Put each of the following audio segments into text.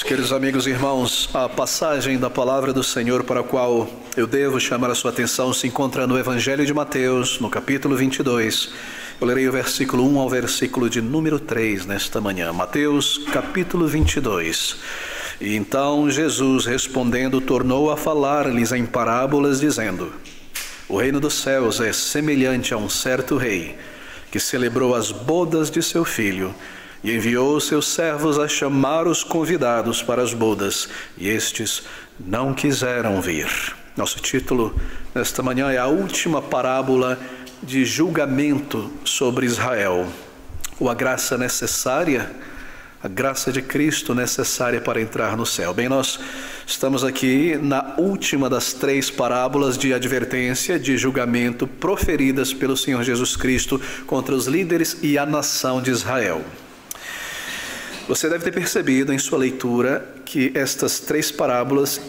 Queridos amigos e irmãos, a passagem da palavra do Senhor para a qual eu devo chamar a sua atenção se encontra no Evangelho de Mateus, no capítulo 22. Eu lerei o versículo 1 ao versículo de número 3 nesta manhã. Mateus, capítulo 22. E então Jesus, respondendo, tornou a falar-lhes em parábolas, dizendo: O reino dos céus é semelhante a um certo rei, que celebrou as bodas de seu filho, e enviou seus servos a chamar os convidados para as bodas, e estes não quiseram vir. Nosso título nesta manhã é a última parábola de julgamento sobre Israel. Ou a graça necessária, a graça de Cristo necessária para entrar no céu. Bem, nós estamos aqui na última das 3 parábolas de advertência, de julgamento, proferidas pelo Senhor Jesus Cristo contra os líderes e a nação de Israel. Você deve ter percebido em sua leitura que estas 3 parábolas,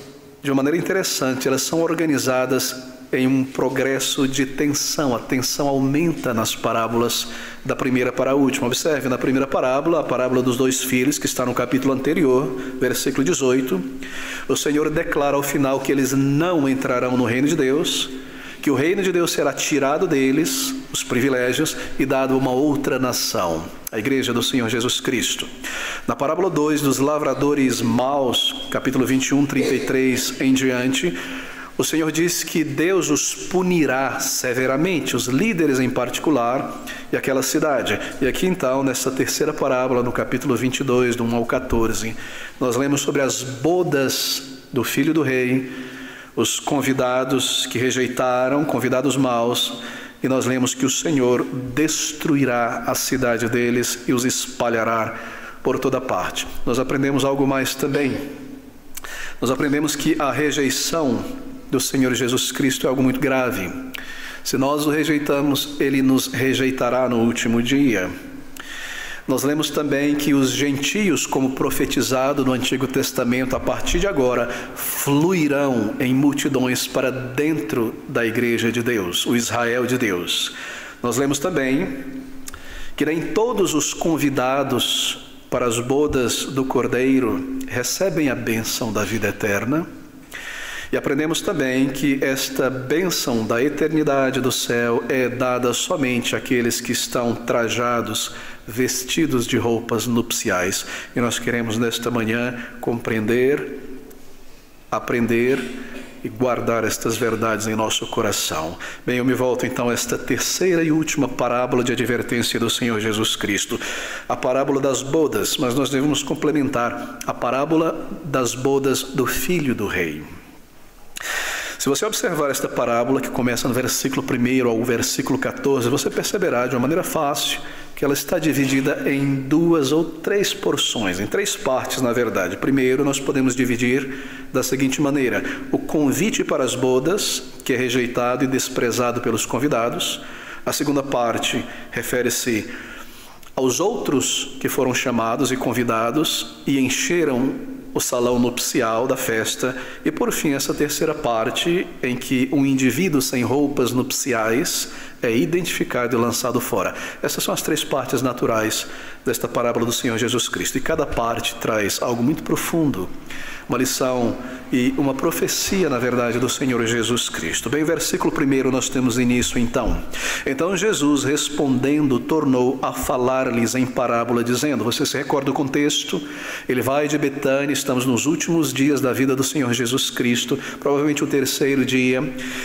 de uma maneira interessante, elas são organizadas em um progresso de tensão. A tensão aumenta nas parábolas da primeira para a última. Observe, na primeira parábola, a parábola dos 2 filhos, que está no capítulo anterior, versículo 18, o Senhor declara ao final que eles não entrarão no reino de Deus, que o reino de Deus será tirado deles, os privilégios, e dado a uma outra nação, a igreja do Senhor Jesus Cristo. Na parábola 2 dos lavradores maus, capítulo 21, 33 em diante, o Senhor diz que Deus os punirá severamente, os líderes em particular, e aquela cidade. E aqui então, nessa terceira parábola, no capítulo 22, do 1 ao 14, nós lemos sobre as bodas do filho do rei, os convidados que rejeitaram, convidados maus, e nós lemos que o Senhor destruirá a cidade deles e os espalhará por toda parte. Nós aprendemos algo mais também. Nós aprendemos que a rejeição do Senhor Jesus Cristo é algo muito grave. Se nós o rejeitamos, Ele nos rejeitará no último dia. Nós lemos também que os gentios, como profetizado no Antigo Testamento, a partir de agora, fluirão em multidões para dentro da igreja de Deus, o Israel de Deus. Nós lemos também que nem todos os convidados para as bodas do Cordeiro recebem a bênção da vida eterna. E aprendemos também que esta bênção da eternidade do céu é dada somente àqueles que estão trajados, vestidos de roupas nupciais. E nós queremos nesta manhã compreender, aprender e guardar estas verdades em nosso coração. Bem, eu me volto então a esta terceira e última parábola de advertência do Senhor Jesus Cristo. A parábola das bodas, mas nós devemos complementar a parábola das bodas do filho do rei. Se você observar esta parábola, que começa no versículo 1 ao versículo 14, você perceberá de uma maneira fácil que ela está dividida em 2 ou 3 porções, em 3 partes, na verdade. Primeiro, nós podemos dividir da seguinte maneira: o convite para as bodas, que é rejeitado e desprezado pelos convidados. A segunda parte refere-se aos outros que foram chamados e convidados e encheram o salão nupcial da festa. E por fim, essa terceira parte, em que um indivíduo sem roupas nupciais é identificado e lançado fora. Essas são as 3 partes naturais desta parábola do Senhor Jesus Cristo. E cada parte traz algo muito profundo, uma lição e uma profecia, na verdade, do Senhor Jesus Cristo. Bem, versículo 1 nós temos início então. Então Jesus, respondendo, tornou a falar-lhes em parábola, dizendo... Você se recorda do contexto? Ele vai de Betânia, estamos nos últimos dias da vida do Senhor Jesus Cristo, provavelmente o 3º dia.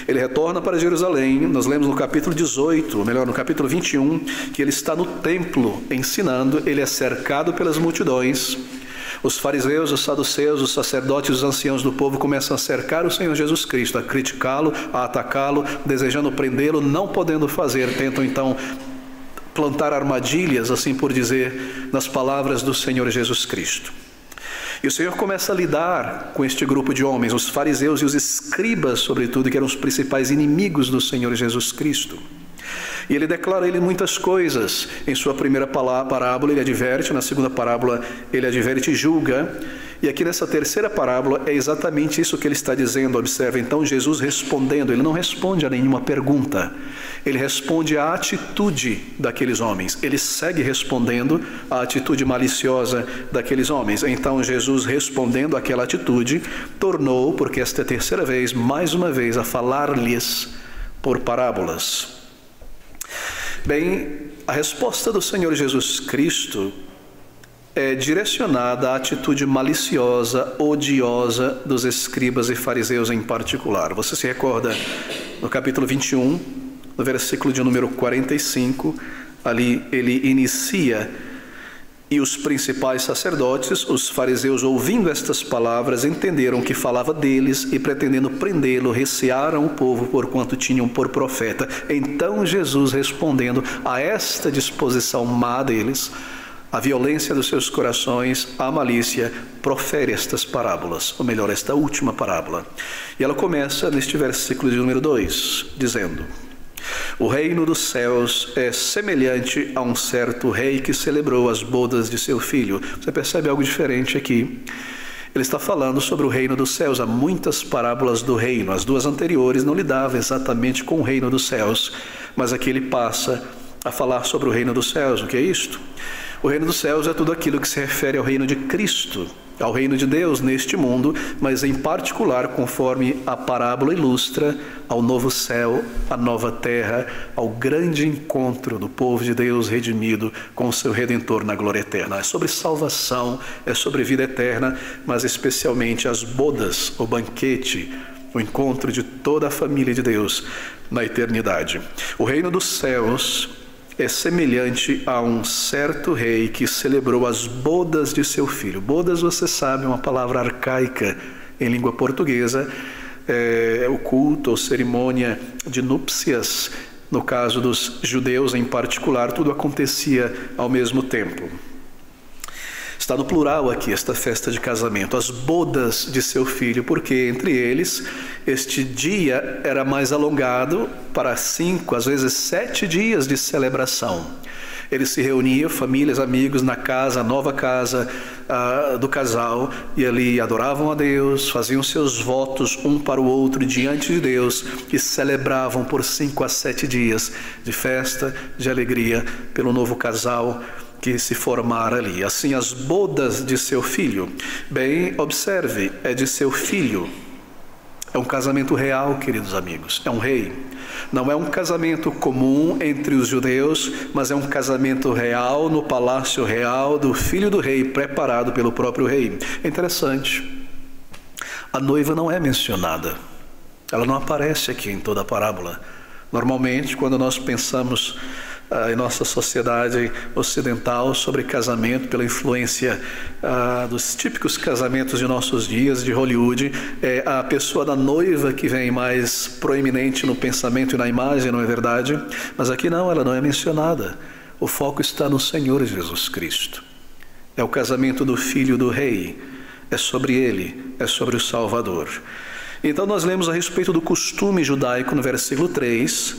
Ele retorna para Jerusalém. Nós lemos no capítulo 18, ou melhor, no capítulo 21, que ele está no templo ensinando. Ele é cercado pelas multidões. Os fariseus, os saduceus, os sacerdotes e os anciãos do povo começam a cercar o Senhor Jesus Cristo, a criticá-lo, a atacá-lo, desejando prendê-lo, não podendo fazer. Tentam então plantar armadilhas, assim por dizer, nas palavras do Senhor Jesus Cristo. E o Senhor começa a lidar com este grupo de homens, os fariseus e os escribas, sobretudo, que eram os principais inimigos do Senhor Jesus Cristo. E ele declara a ele muitas coisas. Em sua primeira parábola ele adverte, na segunda parábola ele adverte e julga. E aqui nessa terceira parábola é exatamente isso que ele está dizendo. Observe então Jesus respondendo. Ele não responde a nenhuma pergunta. Ele responde à atitude daqueles homens. Ele segue respondendo à atitude maliciosa daqueles homens. Então Jesus, respondendo àquela atitude, tornou, porque esta é a terceira vez, mais uma vez, a falar-lhes por parábolas. Bem, a resposta do Senhor Jesus Cristo é direcionada à atitude maliciosa, odiosa dos escribas e fariseus em particular. Você se recorda no capítulo 21, no versículo de número 45, ali ele inicia: e os principais sacerdotes, os fariseus, ouvindo estas palavras, entenderam que falava deles e, pretendendo prendê-lo, recearam o povo porquanto tinham por profeta. Então Jesus, respondendo a esta disposição má deles, a violência dos seus corações, a malícia, profere estas parábolas, ou melhor, esta última parábola. E ela começa neste versículo de número 2, dizendo: o reino dos céus é semelhante a um certo rei que celebrou as bodas de seu filho. Você percebe algo diferente aqui? Ele está falando sobre o reino dos céus. Há muitas parábolas do reino. As duas anteriores não lidavam exatamente com o reino dos céus, mas aqui ele passa a falar sobre o reino dos céus. O que é isto? O reino dos céus é tudo aquilo que se refere ao reino de Cristo, ao reino de Deus neste mundo, mas em particular, conforme a parábola ilustra, ao novo céu, à nova terra, ao grande encontro do povo de Deus redimido com o seu Redentor na glória eterna. É sobre salvação, é sobre vida eterna, mas especialmente as bodas, o banquete, o encontro de toda a família de Deus na eternidade. O reino dos céus é semelhante a um certo rei que celebrou as bodas de seu filho. Bodas, você sabe, é uma palavra arcaica em língua portuguesa, é o culto ou cerimônia de núpcias. No caso dos judeus em particular, tudo acontecia ao mesmo tempo. Está no plural aqui, esta festa de casamento, as bodas de seu filho, porque entre eles este dia era mais alongado para 5, às vezes 7 dias de celebração. Eles se reuniam, famílias, amigos, na casa, a nova casa do casal, e ali adoravam a Deus, faziam seus votos um para o outro diante de Deus e celebravam por 5 a 7 dias de festa, de alegria pelo novo casal que se formar ali. Assim, as bodas de seu filho. Bem, observe, é de seu filho. É um casamento real, queridos amigos. É um rei. Não é um casamento comum entre os judeus, mas é um casamento real no palácio real do filho do rei, preparado pelo próprio rei. É interessante. A noiva não é mencionada. Ela não aparece aqui em toda a parábola. Normalmente, quando nós pensamos em nossa sociedade ocidental sobre casamento, pela influência dos típicos casamentos de nossos dias, de Hollywood, é a pessoa da noiva que vem mais proeminente no pensamento e na imagem, não é verdade? Mas aqui não, ela não é mencionada. O foco está no Senhor Jesus Cristo. É o casamento do filho do rei, é sobre ele, é sobre o Salvador. Então nós lemos a respeito do costume judaico no versículo 3,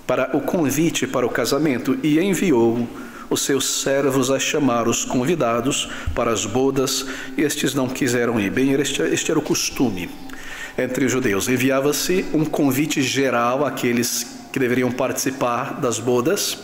para o convite para o casamento, e enviou os seus servos a chamar os convidados para as bodas, e estes não quiseram ir. Bem, este era o costume entre os judeus. Enviava-se um convite geral àqueles que deveriam participar das bodas,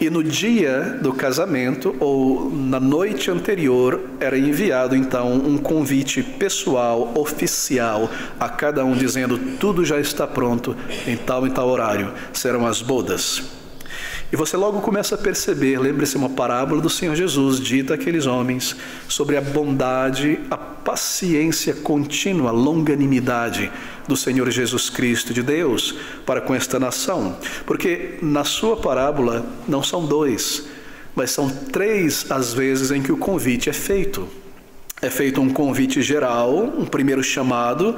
e no dia do casamento, ou na noite anterior, era enviado então um convite pessoal, oficial, a cada um dizendo: tudo já está pronto, em tal e tal horário serão as bodas. E você logo começa a perceber, lembre-se, uma parábola do Senhor Jesus, dita àqueles homens, sobre a bondade, a paciência contínua, a longanimidade do Senhor Jesus Cristo, de Deus, para com esta nação. Porque na sua parábola não são 2, mas são 3 as vezes em que o convite é feito. É feito um convite geral, um primeiro chamado,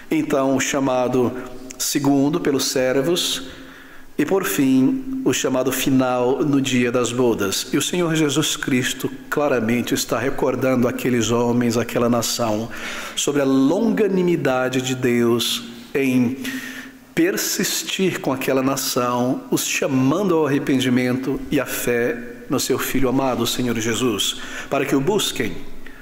então o chamado segundo pelos servos, e por fim, o chamado final no dia das bodas. E o Senhor Jesus Cristo claramente está recordando aqueles homens, aquela nação, sobre a longanimidade de Deus em persistir com aquela nação, os chamando ao arrependimento e à fé no seu Filho amado, o Senhor Jesus, para que o busquem,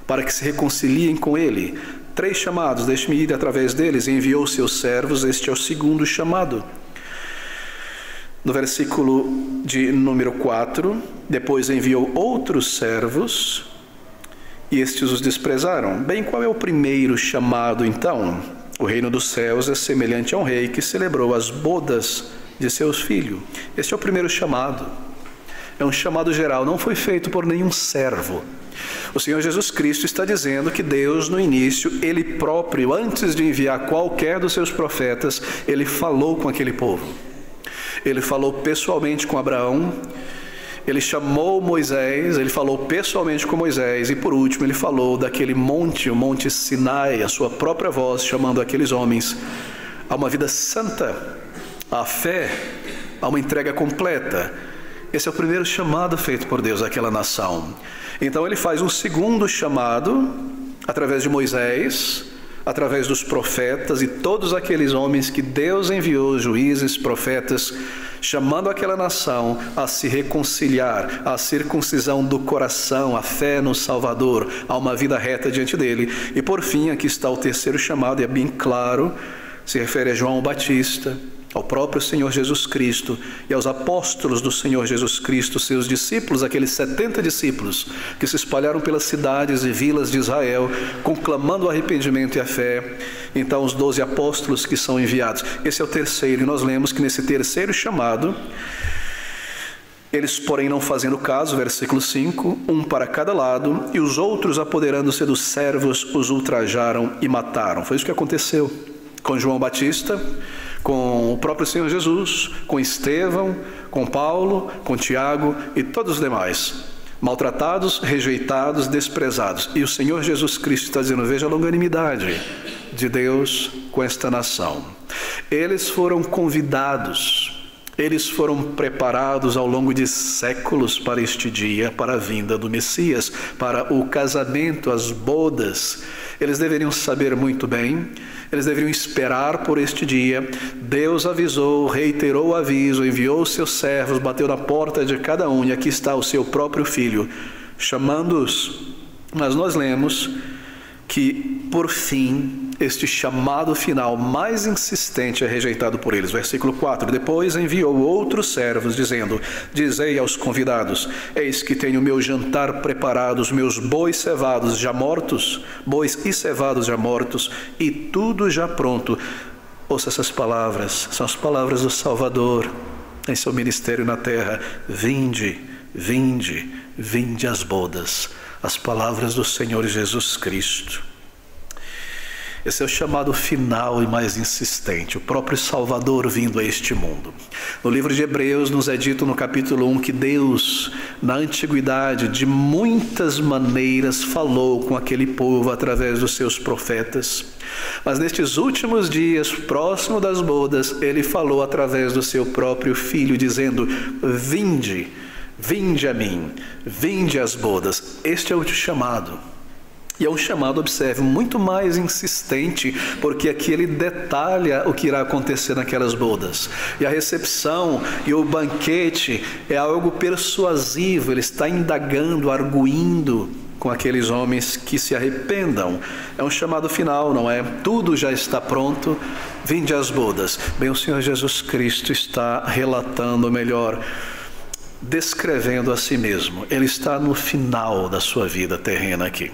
para que se reconciliem com Ele. 3 chamados, deixe-me ir através deles, e enviou seus servos. Este é o segundo chamado. No versículo de número 4, depois enviou outros servos, e estes os desprezaram. Bem, qual é o primeiro chamado, então? O reino dos céus é semelhante a um rei que celebrou as bodas de seus filhos. Este é o primeiro chamado. É um chamado geral, não foi feito por nenhum servo. O Senhor Jesus Cristo está dizendo que Deus, no início, Ele próprio, antes de enviar qualquer dos seus profetas, Ele falou com aquele povo. Ele falou pessoalmente com Abraão, Ele chamou Moisés, Ele falou pessoalmente com Moisés, e por último Ele falou daquele monte, o Monte Sinai, a sua própria voz, chamando aqueles homens a uma vida santa, à fé, a uma entrega completa. Esse é o primeiro chamado feito por Deus àquela nação. Então Ele faz um segundo chamado, através de Moisés, através dos profetas e todos aqueles homens que Deus enviou, juízes, profetas, chamando aquela nação a se reconciliar, à circuncisão do coração, a fé no Salvador, a uma vida reta diante dele. E por fim, aqui está o terceiro chamado, e é bem claro, se refere a João Batista, ao próprio Senhor Jesus Cristo e aos apóstolos do Senhor Jesus Cristo, seus discípulos, aqueles 70 discípulos que se espalharam pelas cidades e vilas de Israel, conclamando o arrependimento e a fé. Então os 12 apóstolos que são enviados. Esse é o terceiro, e nós lemos que nesse terceiro chamado, eles, porém, não fazendo caso, versículo 5, um para cada lado, e os outros, apoderando-se dos servos, os ultrajaram e mataram. Foi isso que aconteceu com João Batista, com o próprio Senhor Jesus, com Estevão, com Paulo, com Tiago e todos os demais, maltratados, rejeitados, desprezados. E o Senhor Jesus Cristo está dizendo, veja a longanimidade de Deus com esta nação. Eles foram convidados, eles foram preparados ao longo de séculos para este dia, para a vinda do Messias, para o casamento, as bodas. Eles deveriam saber muito bem, eles deveriam esperar por este dia. Deus avisou, reiterou o aviso, enviou os seus servos, bateu na porta de cada um, e aqui está o seu próprio filho, chamando-os. Mas nós lemos que, por fim, este chamado final mais insistente é rejeitado por eles. Versículo 4, depois enviou outros servos, dizendo, dizei aos convidados, eis que tenho meu jantar preparado, os meus bois cevados já mortos, bois e cevados já mortos, e tudo já pronto. Ouça essas palavras, são as palavras do Salvador em seu ministério na terra. Vinde, vinde, vinde às bodas. As palavras do Senhor Jesus Cristo. Esse é o chamado final e mais insistente, o próprio Salvador vindo a este mundo. No livro de Hebreus nos é dito no capítulo 1 que Deus, na antiguidade, de muitas maneiras falou com aquele povo através dos seus profetas. Mas nestes últimos dias, próximo das bodas, Ele falou através do seu próprio Filho, dizendo, vinde, vinde a mim, vinde às bodas. Este é o chamado. E é um chamado, observe, muito mais insistente, porque aqui ele detalha o que irá acontecer naquelas bodas. E a recepção e o banquete é algo persuasivo, ele está indagando, arguindo com aqueles homens que se arrependam. É um chamado final, não é? Tudo já está pronto, vinde às bodas. Bem, o Senhor Jesus Cristo está relatando, melhor, descrevendo a si mesmo. Ele está no final da sua vida terrena aqui.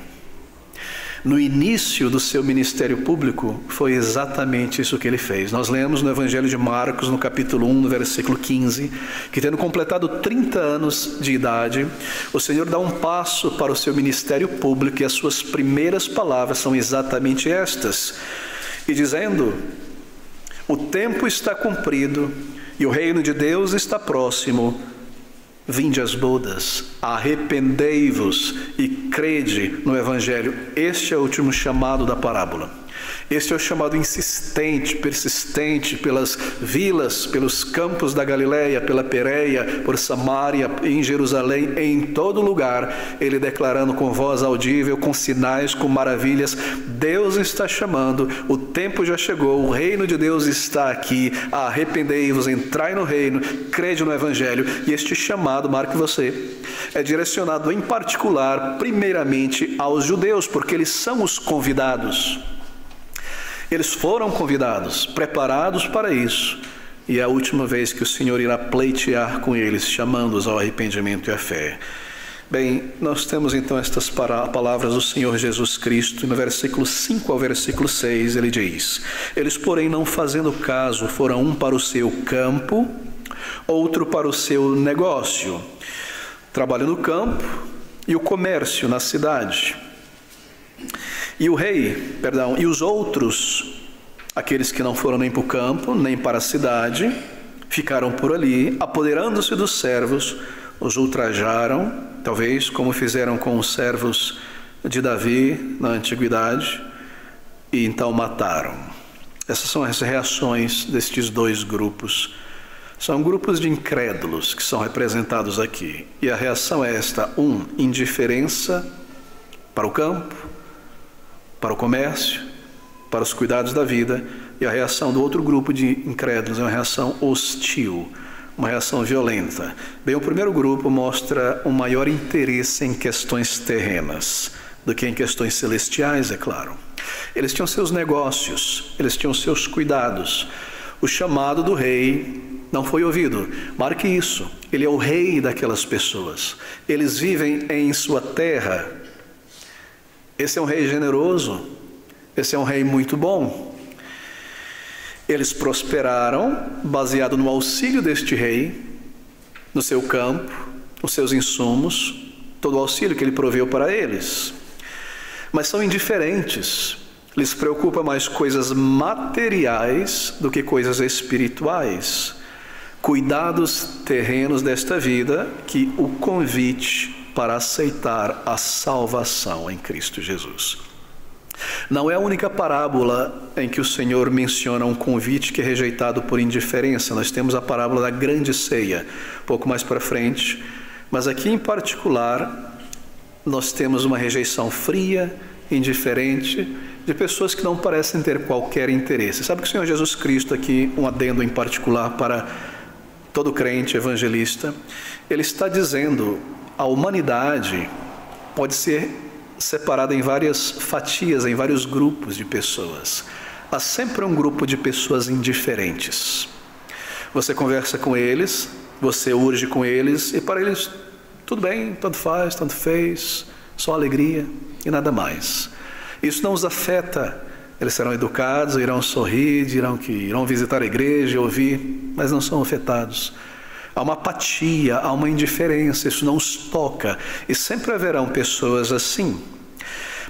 No início do seu ministério público, foi exatamente isso que ele fez. Nós lemos no Evangelho de Marcos, no capítulo 1, no versículo 15, que tendo completado 30 anos de idade, o Senhor dá um passo para o seu ministério público, e as suas primeiras palavras são exatamente estas. E dizendo, o tempo está cumprido e o reino de Deus está próximo. Vinde às bodas, arrependei-vos e crede no Evangelho. Este é o último chamado da parábola. Este é o chamado insistente, persistente, pelas vilas, pelos campos da Galileia, pela Pérea, por Samaria, em Jerusalém, em todo lugar, ele declarando com voz audível, com sinais, com maravilhas, Deus está chamando, o tempo já chegou, o reino de Deus está aqui, arrependei-vos, entrai no reino, crede no Evangelho. E este chamado, marque você, é direcionado em particular, primeiramente, aos judeus, porque eles são os convidados. Eles foram convidados, preparados para isso. e é a última vez que o Senhor irá pleitear com eles, chamando-os ao arrependimento e à fé. Bem, nós temos então estas palavras do Senhor Jesus Cristo, no versículo 5 ao versículo 6, ele diz: eles, porém, não fazendo caso, foram um para o seu campo, outro para o seu negócio, trabalho no campo e o comércio na cidade. E os outros, aqueles que não foram nem para o campo, nem para a cidade, ficaram por ali, apoderando-se dos servos, os ultrajaram, talvez como fizeram com os servos de Davi na antiguidade, e então mataram. Essas são as reações destes dois grupos. São grupos de incrédulos que são representados aqui. E a reação é esta: indiferença para o campo, para o comércio, para os cuidados da vida. E a reação do outro grupo de incrédulos é uma reação hostil, uma reação violenta. Bem, o primeiro grupo mostra um maior interesse em questões terrenas do que em questões celestiais, é claro. Eles tinham seus negócios, eles tinham seus cuidados. O chamado do rei não foi ouvido. Marque isso. Ele é o rei daquelas pessoas. Eles vivem em sua terra. Esse é um rei generoso. Esse é um rei muito bom. Eles prosperaram baseado no auxílio deste rei, no seu campo, nos seus insumos, todo o auxílio que ele proveu para eles. Mas são indiferentes. Lhes preocupa mais coisas materiais do que coisas espirituais. Cuidados terrenos desta vida que o convite para aceitar a salvação em Cristo Jesus. Não é a única parábola em que o Senhor menciona um convite que é rejeitado por indiferença. Nós temos a parábola da grande ceia, um pouco mais para frente. Mas aqui em particular, nós temos uma rejeição fria, indiferente, de pessoas que não parecem ter qualquer interesse. Sabe que o Senhor Jesus Cristo, aqui um adendo em particular para todo crente evangelista, ele está dizendo: a humanidade pode ser separada em várias fatias, em vários grupos de pessoas. Há sempre um grupo de pessoas indiferentes. Você conversa com eles, você urge com eles, e para eles tudo bem, tanto faz, tanto fez, só alegria e nada mais. Isso não os afeta. Eles serão educados, irão sorrir, irão visitar a igreja, ouvir, mas não são afetados. Há uma apatia, há uma indiferença, isso não os toca. E sempre haverão pessoas assim.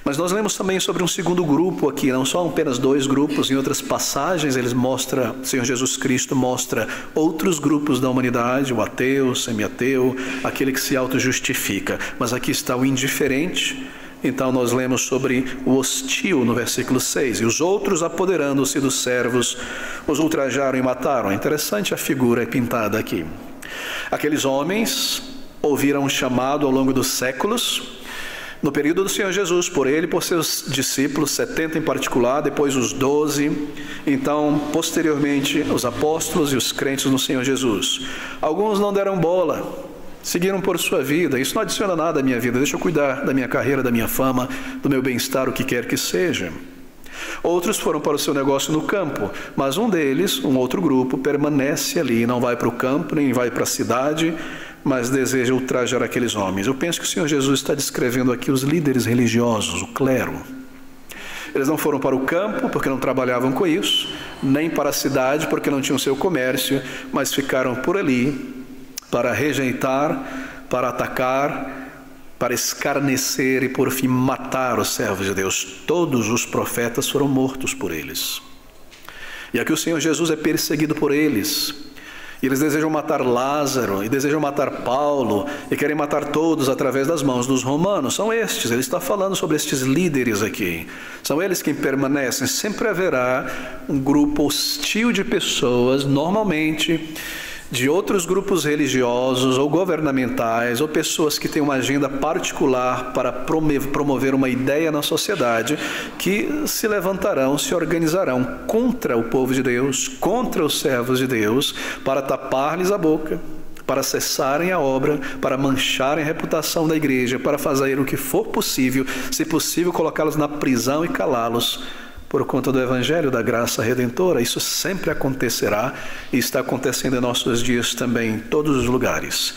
Mas nós lemos também sobre um segundo grupo aqui, não são apenas dois grupos. Em outras passagens, o Senhor Jesus Cristo mostra outros grupos da humanidade: o ateu, o semi-ateu, aquele que se auto-justifica. Mas aqui está o indiferente. Então nós lemos sobre o hostil no versículo 6. E os outros, apoderando-se dos servos, os ultrajaram e mataram. É interessante a figura pintada aqui. Aqueles homens ouviram um chamado ao longo dos séculos, no período do Senhor Jesus, por ele e por seus discípulos, 70 em particular, depois os 12, então posteriormente os apóstolos e os crentes no Senhor Jesus. Alguns não deram bola, seguiram por sua vida. Isso não adiciona nada à minha vida, deixa eu cuidar da minha carreira, da minha fama, do meu bem-estar, o que quer que seja. Outros foram para o seu negócio no campo, mas um deles, um outro grupo, permanece ali, não vai para o campo, nem vai para a cidade, mas deseja ultrajar aqueles homens. Eu penso que o Senhor Jesus está descrevendo aqui os líderes religiosos, o clero. Eles não foram para o campo porque não trabalhavam com isso, nem para a cidade porque não tinham seu comércio, mas ficaram por ali para rejeitar, para atacar, para escarnecer e por fim matar os servos de Deus. Todos os profetas foram mortos por eles. E aqui o Senhor Jesus é perseguido por eles. E eles desejam matar Lázaro, e desejam matar Paulo, e querem matar todos através das mãos dos romanos. São estes, ele está falando sobre estes líderes aqui. São eles quem permanecem. Sempre haverá um grupo hostil de pessoas, normalmente de outros grupos religiosos ou governamentais, ou pessoas que têm uma agenda particular para promover uma ideia na sociedade, que se levantarão, se organizarão contra o povo de Deus, contra os servos de Deus, para tapar-lhes a boca, para cessarem a obra, para mancharem a reputação da igreja, para fazer o que for possível, se possível colocá-los na prisão e calá-los, por conta do Evangelho da graça redentora. Isso sempre acontecerá e está acontecendo em nossos dias também, em todos os lugares.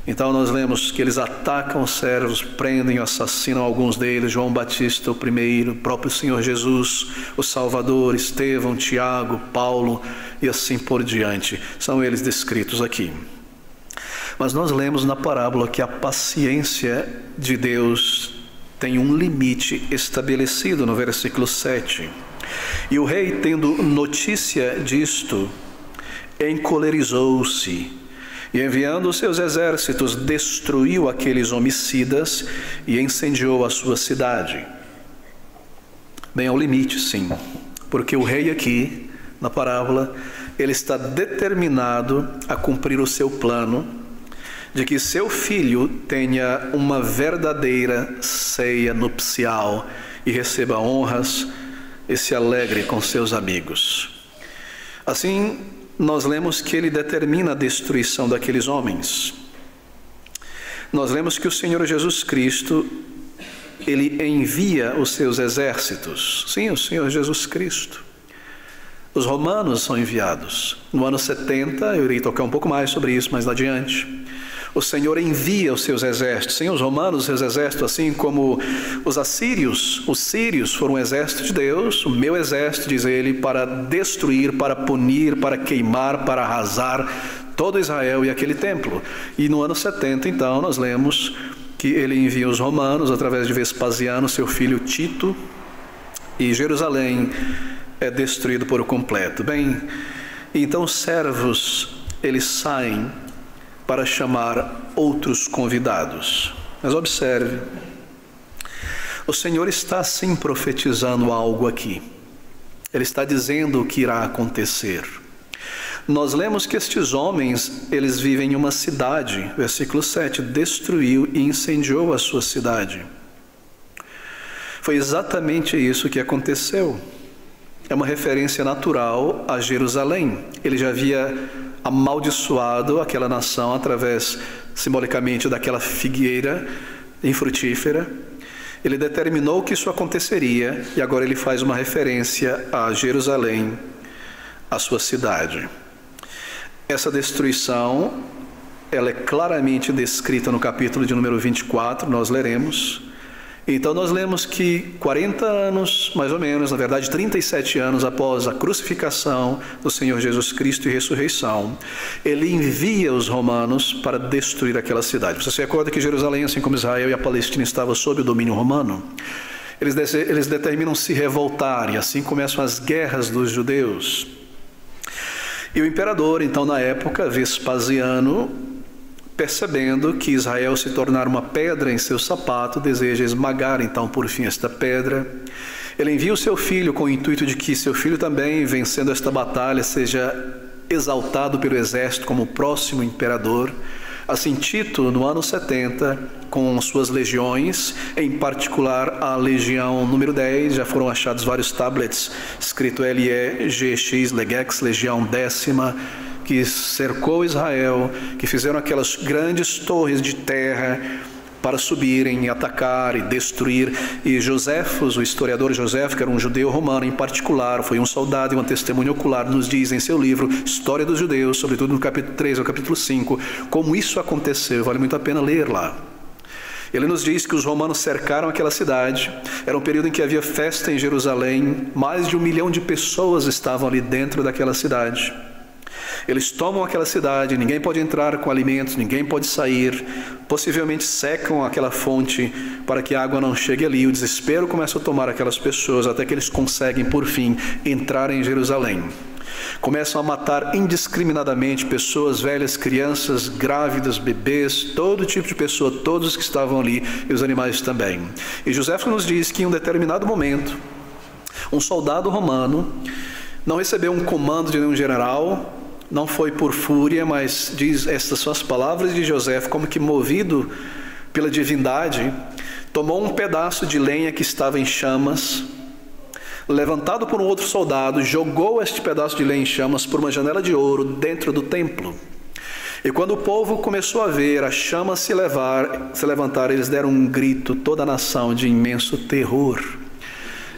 Então nós lemos que eles atacam os servos, prendem e assassinam alguns deles, João Batista, o primeiro, o próprio Senhor Jesus, o Salvador, Estevão, Tiago, Paulo e assim por diante. São eles descritos aqui. Mas nós lemos na parábola que a paciência de Deus tem um limite estabelecido no versículo 7. E o rei, tendo notícia disto, encolerizou-se e, enviando os seus exércitos, destruiu aqueles homicidas e incendiou a sua cidade. Bem, ao limite, sim, porque o rei aqui, na parábola, ele está determinado a cumprir o seu plano de que seu filho tenha uma verdadeira ceia nupcial e receba honras e se alegre com seus amigos. Assim, nós lemos que ele determina a destruição daqueles homens. Nós lemos que o Senhor Jesus Cristo, ele envia os seus exércitos. Sim, o Senhor Jesus Cristo. Os romanos são enviados. No ano 70, eu irei tocar um pouco mais sobre isso mais adiante. O Senhor envia os seus exércitos. Sim, os romanos, os seus exércitos, assim como os assírios, os sírios foram um exército de Deus. O meu exército, diz ele, para destruir, para punir, para queimar, para arrasar todo Israel e aquele templo. E no ano 70, então, nós lemos que ele envia os romanos através de Vespasiano, seu filho Tito, e Jerusalém é destruído por completo. Bem, então os servos, eles saem para chamar outros convidados. Mas observe, o Senhor está sim profetizando algo aqui. Ele está dizendo o que irá acontecer. Nós lemos que estes homens, eles vivem em uma cidade, versículo 7, destruiu e incendiou a sua cidade. Foi exatamente isso que aconteceu. É uma referência natural a Jerusalém. Ele já havia amaldiçoado aquela nação através, simbolicamente, daquela figueira infrutífera. Ele determinou que isso aconteceria e agora ele faz uma referência a Jerusalém, a sua cidade. Essa destruição, ela é claramente descrita no capítulo de número 24, nós leremos. Então nós lemos que 40 anos, mais ou menos, na verdade 37 anos após a crucificação do Senhor Jesus Cristo e ressurreição, ele envia os romanos para destruir aquela cidade. Você se recorda que Jerusalém, assim como Israel e a Palestina, estava sob o domínio romano? Eles determinam se revoltar e assim começam as guerras dos judeus. E o imperador, então, na época, Vespasiano, percebendo que Israel se tornara uma pedra em seu sapato, deseja esmagar então por fim esta pedra. Ele envia o seu filho com o intuito de que seu filho também, vencendo esta batalha, seja exaltado pelo exército como o próximo imperador. Assim, Tito, no ano 70, com suas legiões, em particular a legião número 10, já foram achados vários tablets, escrito LEGX, Legex, legião 10ª, que cercou Israel, que fizeram aquelas grandes torres de terra para subirem e atacar e destruir. E Joséfos, o historiador Joséfo, que era um judeu romano em particular, foi um soldado e uma testemunha ocular, nos diz em seu livro História dos Judeus, sobretudo no capítulo 3 ao capítulo 5, como isso aconteceu. Vale muito a pena ler lá. Ele nos diz que os romanos cercaram aquela cidade. Era um período em que havia festa em Jerusalém. Mais de 1 milhão de pessoas estavam ali dentro daquela cidade. Eles tomam aquela cidade, ninguém pode entrar com alimentos, ninguém pode sair, possivelmente secam aquela fonte para que a água não chegue ali. O desespero começa a tomar aquelas pessoas até que eles conseguem, por fim, entrar em Jerusalém. Começam a matar indiscriminadamente pessoas velhas, crianças, grávidas, bebês, todo tipo de pessoa, todos que estavam ali e os animais também. E Joséfo nos diz que em um determinado momento, um soldado romano não recebeu um comando de nenhum general, não foi por fúria, mas diz, estas são as palavras de José, como que movido pela divindade, tomou um pedaço de lenha que estava em chamas, levantado por um outro soldado, jogou este pedaço de lenha em chamas por uma janela de ouro dentro do templo. E quando o povo começou a ver a chama se levantar, eles deram um grito, toda a nação, de imenso terror.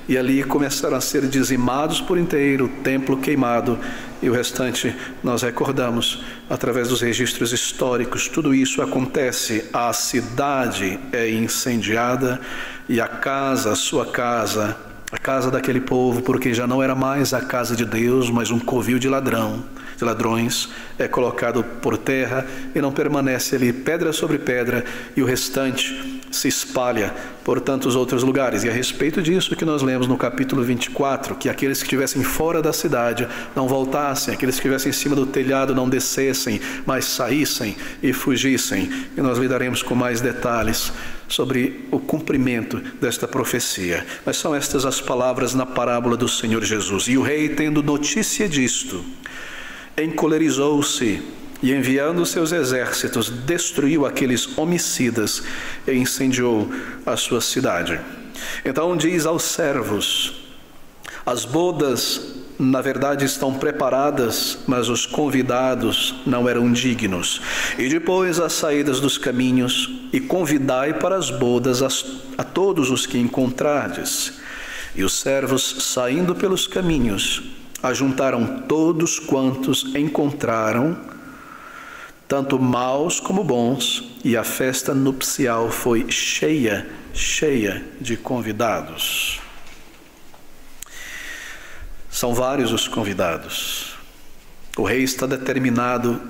e ali começaram a ser dizimados por inteiro, o templo queimado, e o restante nós recordamos através dos registros históricos. Tudo isso acontece, a cidade é incendiada e a casa, a sua casa, a casa daquele povo, porque já não era mais a casa de Deus, mas um covil de ladrões, é colocado por terra e não permanece ali pedra sobre pedra, e o restante se espalha por tantos outros lugares. E a respeito disso que nós lemos no capítulo 24, que aqueles que estivessem fora da cidade não voltassem, aqueles que estivessem em cima do telhado não descessem, mas saíssem e fugissem. E nós lidaremos com mais detalhes sobre o cumprimento desta profecia. Mas são estas as palavras na parábola do Senhor Jesus. E o rei, tendo notícia disto, encolerizou-se e, enviando seus exércitos, destruiu aqueles homicidas e incendiou a sua cidade. Então diz aos servos: as bodas, na verdade, estão preparadas, mas os convidados não eram dignos. E depois as saídas dos caminhos, e convidai para as bodas a todos os que encontrardes. E os servos, saindo pelos caminhos, ajuntaram todos quantos encontraram, tanto maus como bons, e a festa nupcial foi cheia de convidados. São vários os convidados. O rei está determinado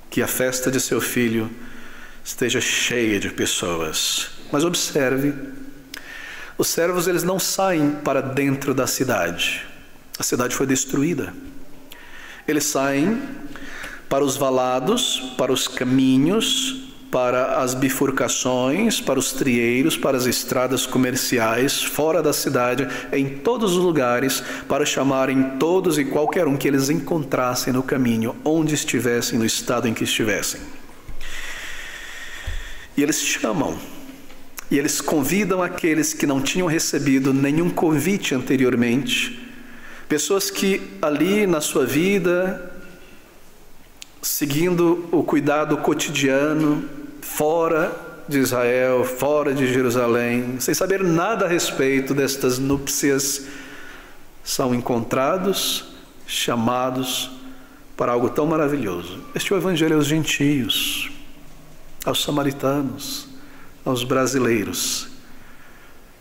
que a festa de seu filho esteja cheia de pessoas. Mas observe, os servos, eles não saem para dentro da cidade. A cidade foi destruída. Eles saem para os valados, para os caminhos, para as bifurcações, para os trieiros, para as estradas comerciais, fora da cidade, em todos os lugares, para chamarem todos e qualquer um que eles encontrassem no caminho, onde estivessem, no estado em que estivessem. E eles chamam, e eles convidam aqueles que não tinham recebido nenhum convite anteriormente, pessoas que ali na sua vida, seguindo o cuidado cotidiano, fora de Israel, fora de Jerusalém, sem saber nada a respeito destas núpcias, são encontrados, chamados para algo tão maravilhoso. Este é o evangelho aos gentios, aos samaritanos, aos brasileiros,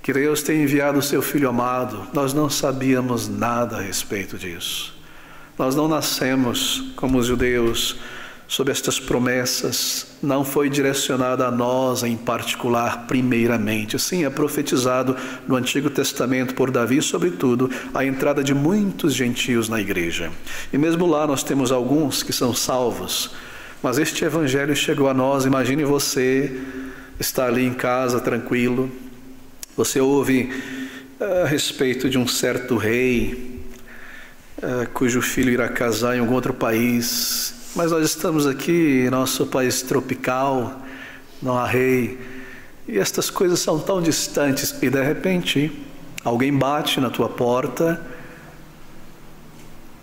que Deus tem enviado o seu Filho amado. Nós não sabíamos nada a respeito disso. Nós não nascemos como os judeus sob estas promessas. Não foi direcionada a nós em particular primeiramente. Sim, é profetizado no Antigo Testamento por Davi, sobretudo, a entrada de muitos gentios na igreja. E mesmo lá nós temos alguns que são salvos. Mas este evangelho chegou a nós. Imagine você estar ali em casa tranquilo. Você ouve a respeito de um certo rei cujo filho irá casar em algum outro país, mas nós estamos aqui em nosso país tropical, não há rei, e estas coisas são tão distantes, e de repente alguém bate na tua porta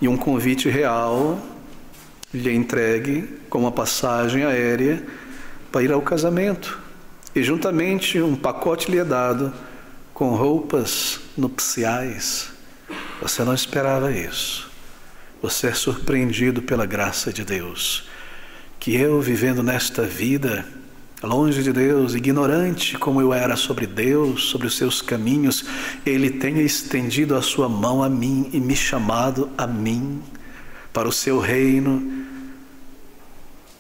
e um convite real lhe é entregue com uma passagem aérea para ir ao casamento, e juntamente um pacote lhe é dado com roupas nupciais. Você não esperava isso. Você é surpreendido pela graça de Deus. Que eu, vivendo nesta vida, longe de Deus, ignorante como eu era sobre Deus, sobre os seus caminhos, Ele tenha estendido a sua mão a mim e me chamado a mim para o seu reino,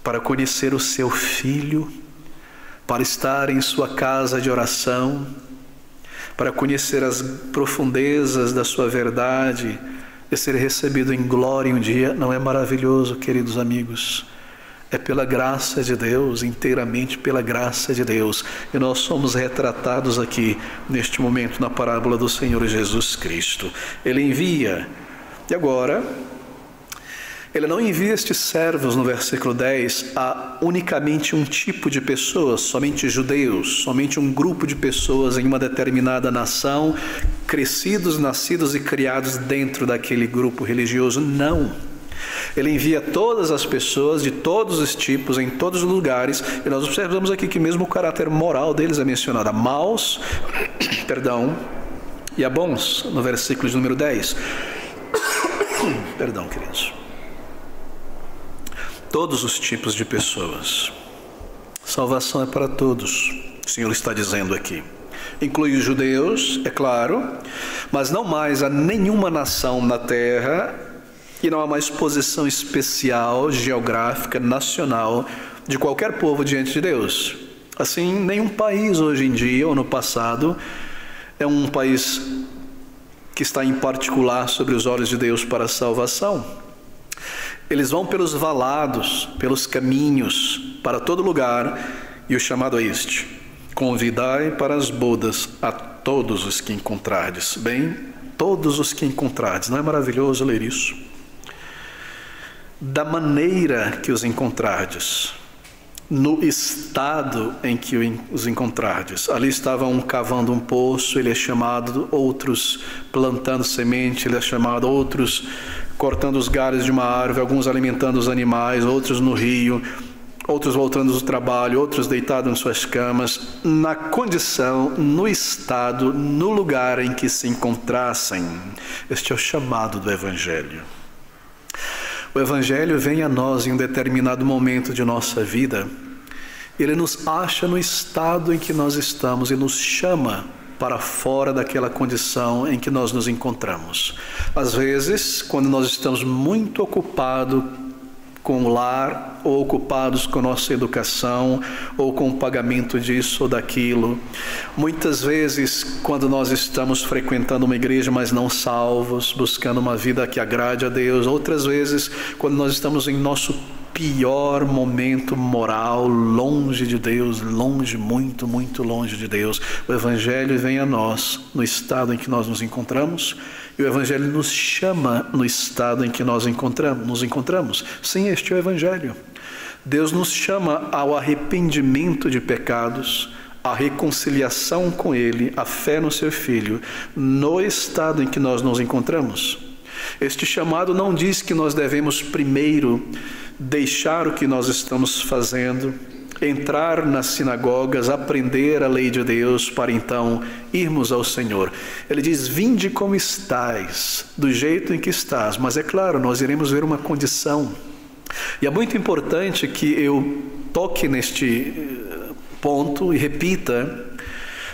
para conhecer o seu Filho, para estar em sua casa de oração, para conhecer as profundezas da sua verdade e ser recebido em glória um dia. Não é maravilhoso, queridos amigos? É pela graça de Deus, inteiramente pela graça de Deus. E nós somos retratados aqui, neste momento, na parábola do Senhor Jesus Cristo. Ele envia, e agora, Ele não envia estes servos, no versículo 10, a unicamente um tipo de pessoas, somente judeus, somente um grupo de pessoas em uma determinada nação, crescidos, nascidos e criados dentro daquele grupo religioso. Não. Ele envia todas as pessoas, de todos os tipos, em todos os lugares, e nós observamos aqui que mesmo o caráter moral deles é mencionado. Maus, e a bons, no versículo de número 10. Perdão, queridos. Todos os tipos de pessoas. Salvação é para todos, o Senhor está dizendo aqui. Inclui os judeus, é claro, mas não mais há nenhuma nação na terra e não há mais posição especial, geográfica, nacional de qualquer povo diante de Deus. Assim, nenhum país hoje em dia ou no passado é um país que está em particular sobre os olhos de Deus para a salvação. Eles vão pelos valados, pelos caminhos, para todo lugar, e o chamado é este: convidai para as bodas a todos os que encontrardes. Bem, todos os que encontrardes. Não é maravilhoso ler isso? Da maneira que os encontrardes, no estado em que os encontrardes. Ali estavam cavando um poço, ele é chamado; outros plantando semente, ele é chamado; outros cortando os galhos de uma árvore, alguns alimentando os animais, outros no rio, outros voltando do trabalho, outros deitados em suas camas, na condição, no estado, no lugar em que se encontrassem. Este é o chamado do Evangelho. O Evangelho vem a nós em um determinado momento de nossa vida. Ele nos acha no estado em que nós estamos e nos chama para fora daquela condição em que nós nos encontramos. Às vezes, quando nós estamos muito ocupados com o lar, ou ocupados com nossa educação, ou com o pagamento disso ou daquilo. Muitas vezes, quando nós estamos frequentando uma igreja, mas não salvos, buscando uma vida que agrade a Deus. Outras vezes, quando nós estamos em nosso pior momento moral, longe de Deus, longe, muito, muito longe de Deus. O Evangelho vem a nós no estado em que nós nos encontramos, e o Evangelho nos chama no estado em que nós nos encontramos. Sim, este é o Evangelho. Deus nos chama ao arrependimento de pecados, à reconciliação com Ele, à fé no Seu Filho, no estado em que nós nos encontramos. Este chamado não diz que nós devemos primeiro deixar o que nós estamos fazendo, entrar nas sinagogas, aprender a lei de Deus, para então irmos ao Senhor. Ele diz: vinde como estais, do jeito em que estás. Mas é claro, nós iremos ver uma condição. E é muito importante que eu toque neste ponto e repita,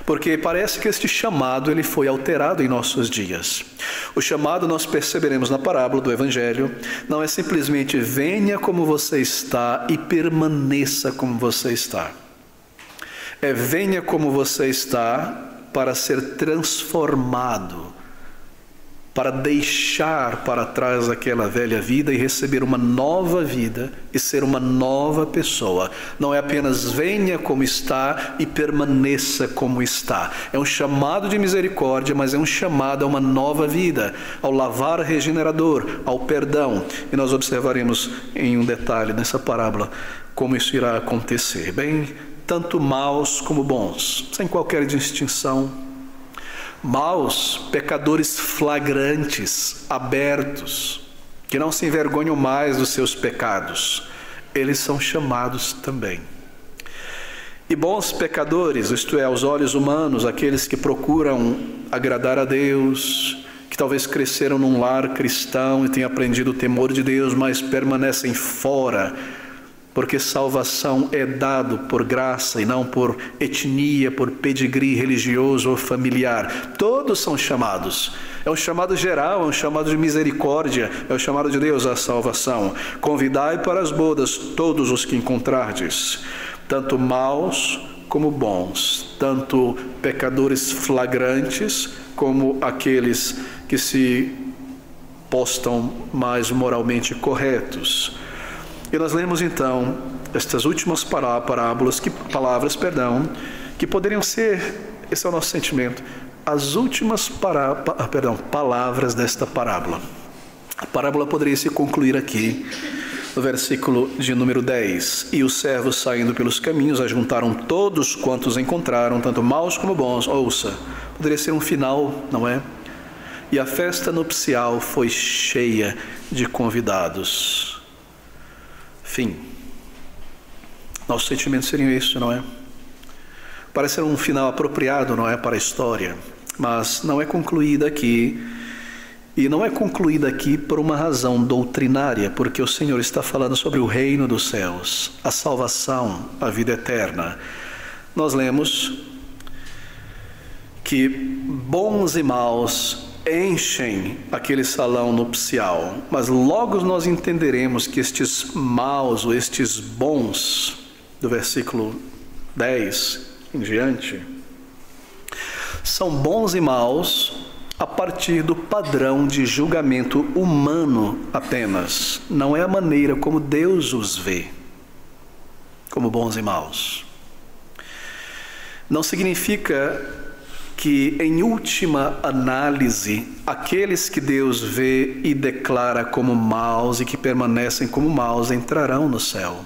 porque parece que este chamado ele foi alterado em nossos dias. O chamado, nós perceberemos na parábola do Evangelho, não é simplesmente venha como você está e permaneça como você está. É venha como você está para ser transformado, para deixar para trás aquela velha vida e receber uma nova vida e ser uma nova pessoa. Não é apenas venha como está e permaneça como está. É um chamado de misericórdia, mas é um chamado a uma nova vida, ao lavar regenerador, ao perdão. E nós observaremos em um detalhe nessa parábola como isso irá acontecer. Bem, tanto maus como bons, sem qualquer distinção. Maus, pecadores flagrantes, abertos, que não se envergonham mais dos seus pecados, eles são chamados também. E bons pecadores, isto é, aos olhos humanos, aqueles que procuram agradar a Deus, que talvez cresceram num lar cristão e tenham aprendido o temor de Deus, mas permanecem fora, porque salvação é dado por graça e não por etnia, por pedigree religioso ou familiar. Todos são chamados. É um chamado geral, é um chamado de misericórdia, é o chamado de Deus à salvação. Convidai para as bodas todos os que encontrardes, tanto maus como bons, tanto pecadores flagrantes como aqueles que se postam mais moralmente corretos. E nós lemos então estas últimas palavras, que poderiam ser, esse é o nosso sentimento, as últimas palavras desta parábola. A parábola poderia se concluir aqui, no versículo de número 10. E os servos, saindo pelos caminhos, ajuntaram todos quantos encontraram, tanto maus como bons. Ouça, poderia ser um final, não é? E a festa nupcial foi cheia de convidados. Fim. Nossos sentimentos seriam isso, não é? Parece ser um final apropriado, não é, para a história. mas não é concluída aqui. E não é concluída aqui por uma razão doutrinária, porque o Senhor está falando sobre o reino dos céus, a salvação, a vida eterna. Nós lemos que bons e maus enchem aquele salão nupcial, mas logo nós entenderemos que estes maus ou estes bons, do versículo 10 em diante, são bons e maus a partir do padrão de julgamento humano apenas. Não é a maneira como Deus os vê, como bons e maus. Não significa que, em última análise, aqueles que Deus vê e declara como maus e que permanecem como maus entrarão no céu.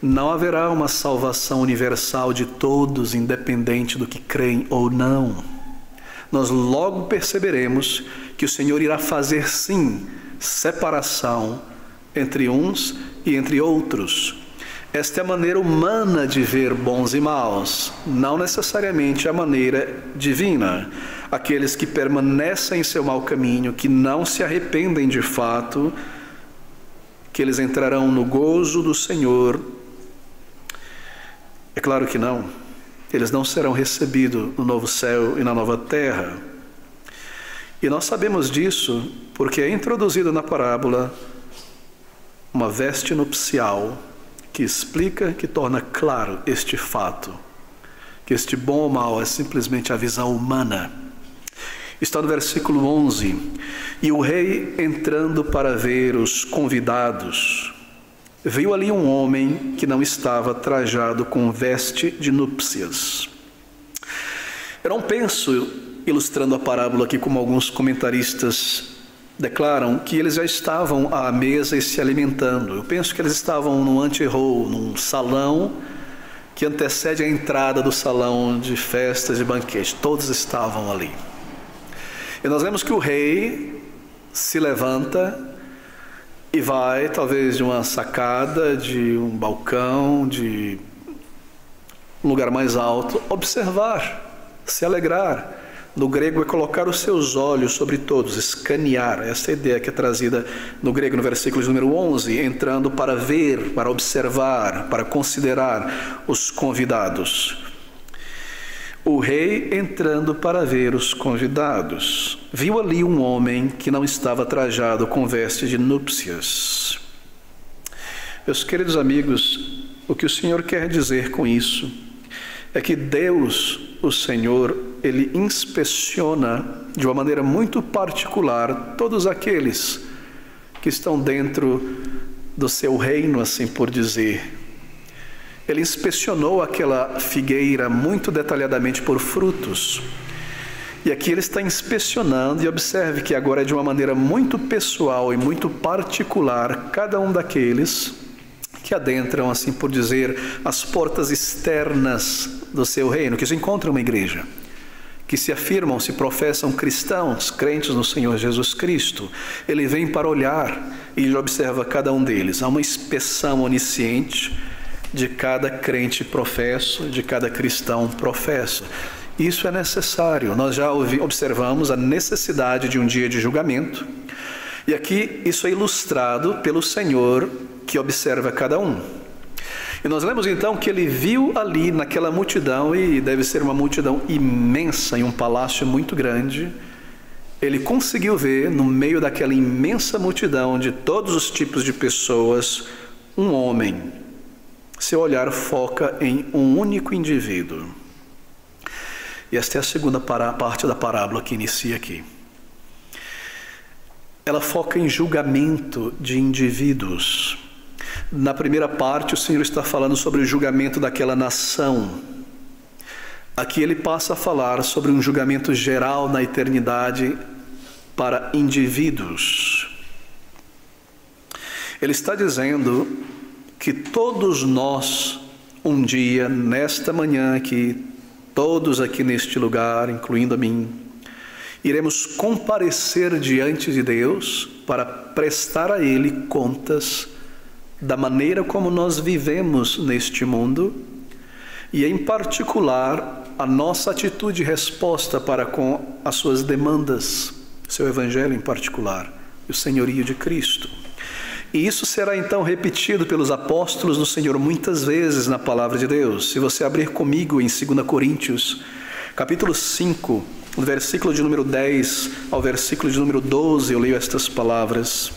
Não haverá uma salvação universal de todos, independente do que creem ou não. Nós logo perceberemos que o Senhor irá fazer, sim, separação entre uns e entre outros. Esta é a maneira humana de ver bons e maus, não necessariamente a maneira divina. Aqueles que permanecem em seu mau caminho, que não se arrependem de fato, que eles entrarão no gozo do Senhor. É claro que não. Eles não serão recebidos no novo céu e na nova terra. E nós sabemos disso porque é introduzido na parábola uma veste nupcial que explica, que torna claro este fato, que este bom ou mal é simplesmente a visão humana. Está no versículo 11: e o rei, entrando para ver os convidados, viu ali um homem que não estava trajado com veste de núpcias. Eu não penso, ilustrando a parábola aqui, como alguns comentaristas declaram, que eles já estavam à mesa e se alimentando. Eu penso que eles estavam num ante-hall, num salão que antecede a entrada do salão de festas e banquetes. Todos estavam ali. E nós vemos que o rei se levanta e vai, talvez de uma sacada, de um balcão, de um lugar mais alto, observar, se alegrar. No grego é colocar os seus olhos sobre todos, escanear. Essa é a ideia que é trazida no grego no versículo de número 11, entrando para ver, para observar, para considerar os convidados. O rei, entrando para ver os convidados, viu ali um homem que não estava trajado com veste de núpcias. Meus queridos amigos, o que o Senhor quer dizer com isso é que Deus, o Senhor, Ele inspeciona de uma maneira muito particular todos aqueles que estão dentro do seu reino, assim por dizer. Ele inspecionou aquela figueira muito detalhadamente por frutos. E aqui ele está inspecionando, e observe que agora é de uma maneira muito pessoal e muito particular cada um daqueles que adentram, assim por dizer, as portas externas do seu reino, que se encontram uma igreja, que se afirmam, se professam cristãos, crentes no Senhor Jesus Cristo. Ele vem para olhar e ele observa cada um deles. Há uma inspeção onisciente de cada crente professo, de cada cristão professo. Isso é necessário. Nós já observamos a necessidade de um dia de julgamento. E aqui isso é ilustrado pelo Senhor que observa cada um. E nós lemos então que ele viu ali naquela multidão, e deve ser uma multidão imensa em um palácio muito grande, ele conseguiu ver no meio daquela imensa multidão de todos os tipos de pessoas, um homem. Seu olhar foca em um único indivíduo. E esta é a segunda parte da parábola que inicia aqui. Ela foca em julgamento de indivíduos. Na primeira parte, o Senhor está falando sobre o julgamento daquela nação. Aqui ele passa a falar sobre um julgamento geral na eternidade para indivíduos. Ele está dizendo que todos nós, um dia, nesta manhã aqui, todos aqui neste lugar, incluindo a mim, iremos comparecer diante de Deus para prestar a Ele contas da maneira como nós vivemos neste mundo e em particular a nossa atitude e resposta para com as suas demandas, seu evangelho em particular, e o senhorio de Cristo. E isso será então repetido pelos apóstolos do Senhor muitas vezes na palavra de Deus. Se você abrir comigo em 2 Coríntios, capítulo 5, do versículo de número 10 ao versículo de número 12, eu leio estas palavras.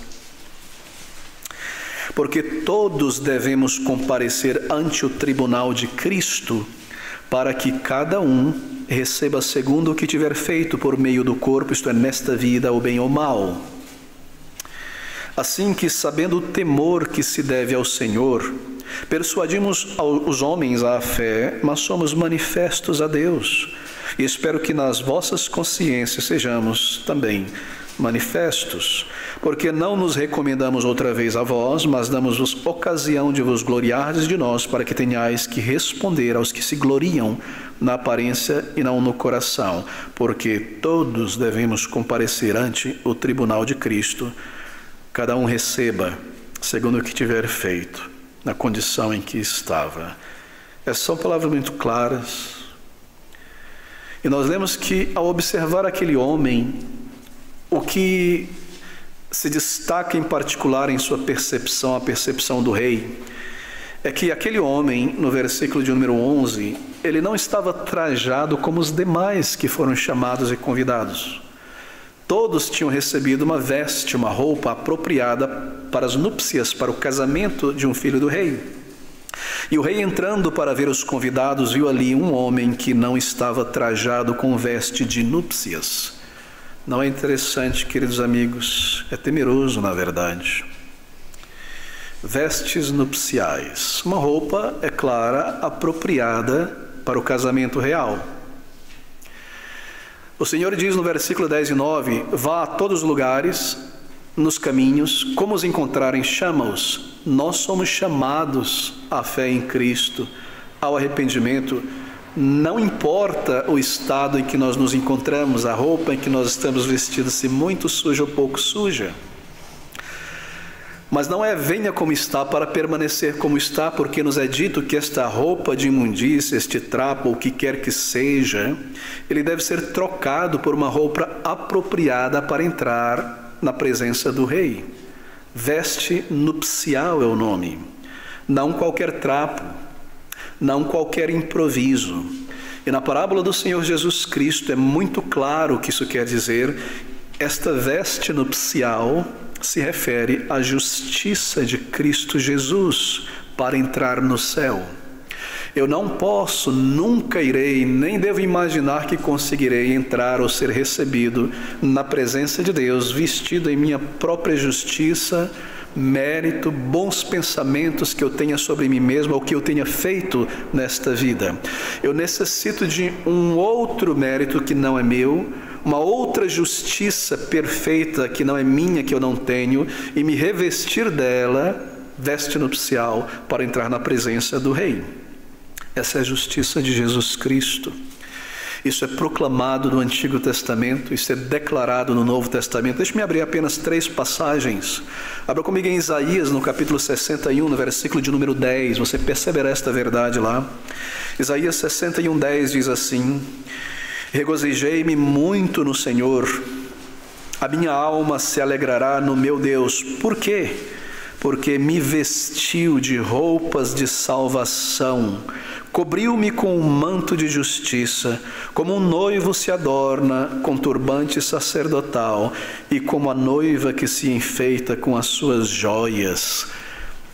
Porque todos devemos comparecer ante o tribunal de Cristo, para que cada um receba segundo o que tiver feito por meio do corpo, isto é, nesta vida, o bem ou mal. Assim que, sabendo o temor que se deve ao Senhor, persuadimos os homens à fé, mas somos manifestos a Deus. E espero que nas vossas consciências sejamos também manifestos, porque não nos recomendamos outra vez a vós, mas damos-vos ocasião de vos gloriardes de nós, para que tenhais que responder aos que se gloriam na aparência e não no coração, porque todos devemos comparecer ante o tribunal de Cristo, cada um receba segundo o que tiver feito, na condição em que estava. Essas são palavras muito claras. E nós lemos que, ao observar aquele homem, o que se destaca em particular em sua percepção, a percepção do rei, é que aquele homem, no versículo de número 11, ele não estava trajado como os demais que foram chamados e convidados. Todos tinham recebido uma veste, uma roupa apropriada para as núpcias, para o casamento de um filho do rei. E o rei, entrando para ver os convidados, viu ali um homem que não estava trajado com veste de núpcias. Não é interessante, queridos amigos? É temeroso, na verdade. Vestes nupciais. Uma roupa, é clara, apropriada para o casamento real. O Senhor diz no versículo 10 e 9, vá a todos os lugares, nos caminhos, como os encontrarem, chama-os. Nós somos chamados à fé em Cristo, ao arrependimento. Não importa o estado em que nós nos encontramos, a roupa em que nós estamos vestidos, se muito suja ou pouco suja. Mas não é venha como está para permanecer como está, porque nos é dito que esta roupa de imundícia, este trapo, ou o que quer que seja, ele deve ser trocado por uma roupa apropriada para entrar na presença do rei. Veste nupcial é o nome, não qualquer trapo, não qualquer improviso. E na parábola do Senhor Jesus Cristo é muito claro o que isso quer dizer. Esta veste nupcial se refere à justiça de Cristo Jesus para entrar no céu. Eu não posso, nunca irei, nem devo imaginar que conseguirei entrar ou ser recebido na presença de Deus, vestido em minha própria justiça, mérito, bons pensamentos que eu tenha sobre mim mesmo, ou que eu tenha feito nesta vida. Eu necessito de um outro mérito que não é meu, uma outra justiça perfeita que não é minha, que eu não tenho, e me revestir dela, veste nupcial, para entrar na presença do Rei. Essa é a justiça de Jesus Cristo. Isso é proclamado no Antigo Testamento, isso é declarado no Novo Testamento. Deixe-me abrir apenas 3 passagens. Abra comigo em Isaías, no capítulo 61, no versículo de número 10. Você perceberá esta verdade lá. Isaías 61, 10 diz assim: regozijei-me muito no Senhor, a minha alma se alegrará no meu Deus. Por quê? Porque me vestiu de roupas de salvação, cobriu-me com um manto de justiça, como um noivo se adorna com turbante sacerdotal, e como a noiva que se enfeita com as suas joias.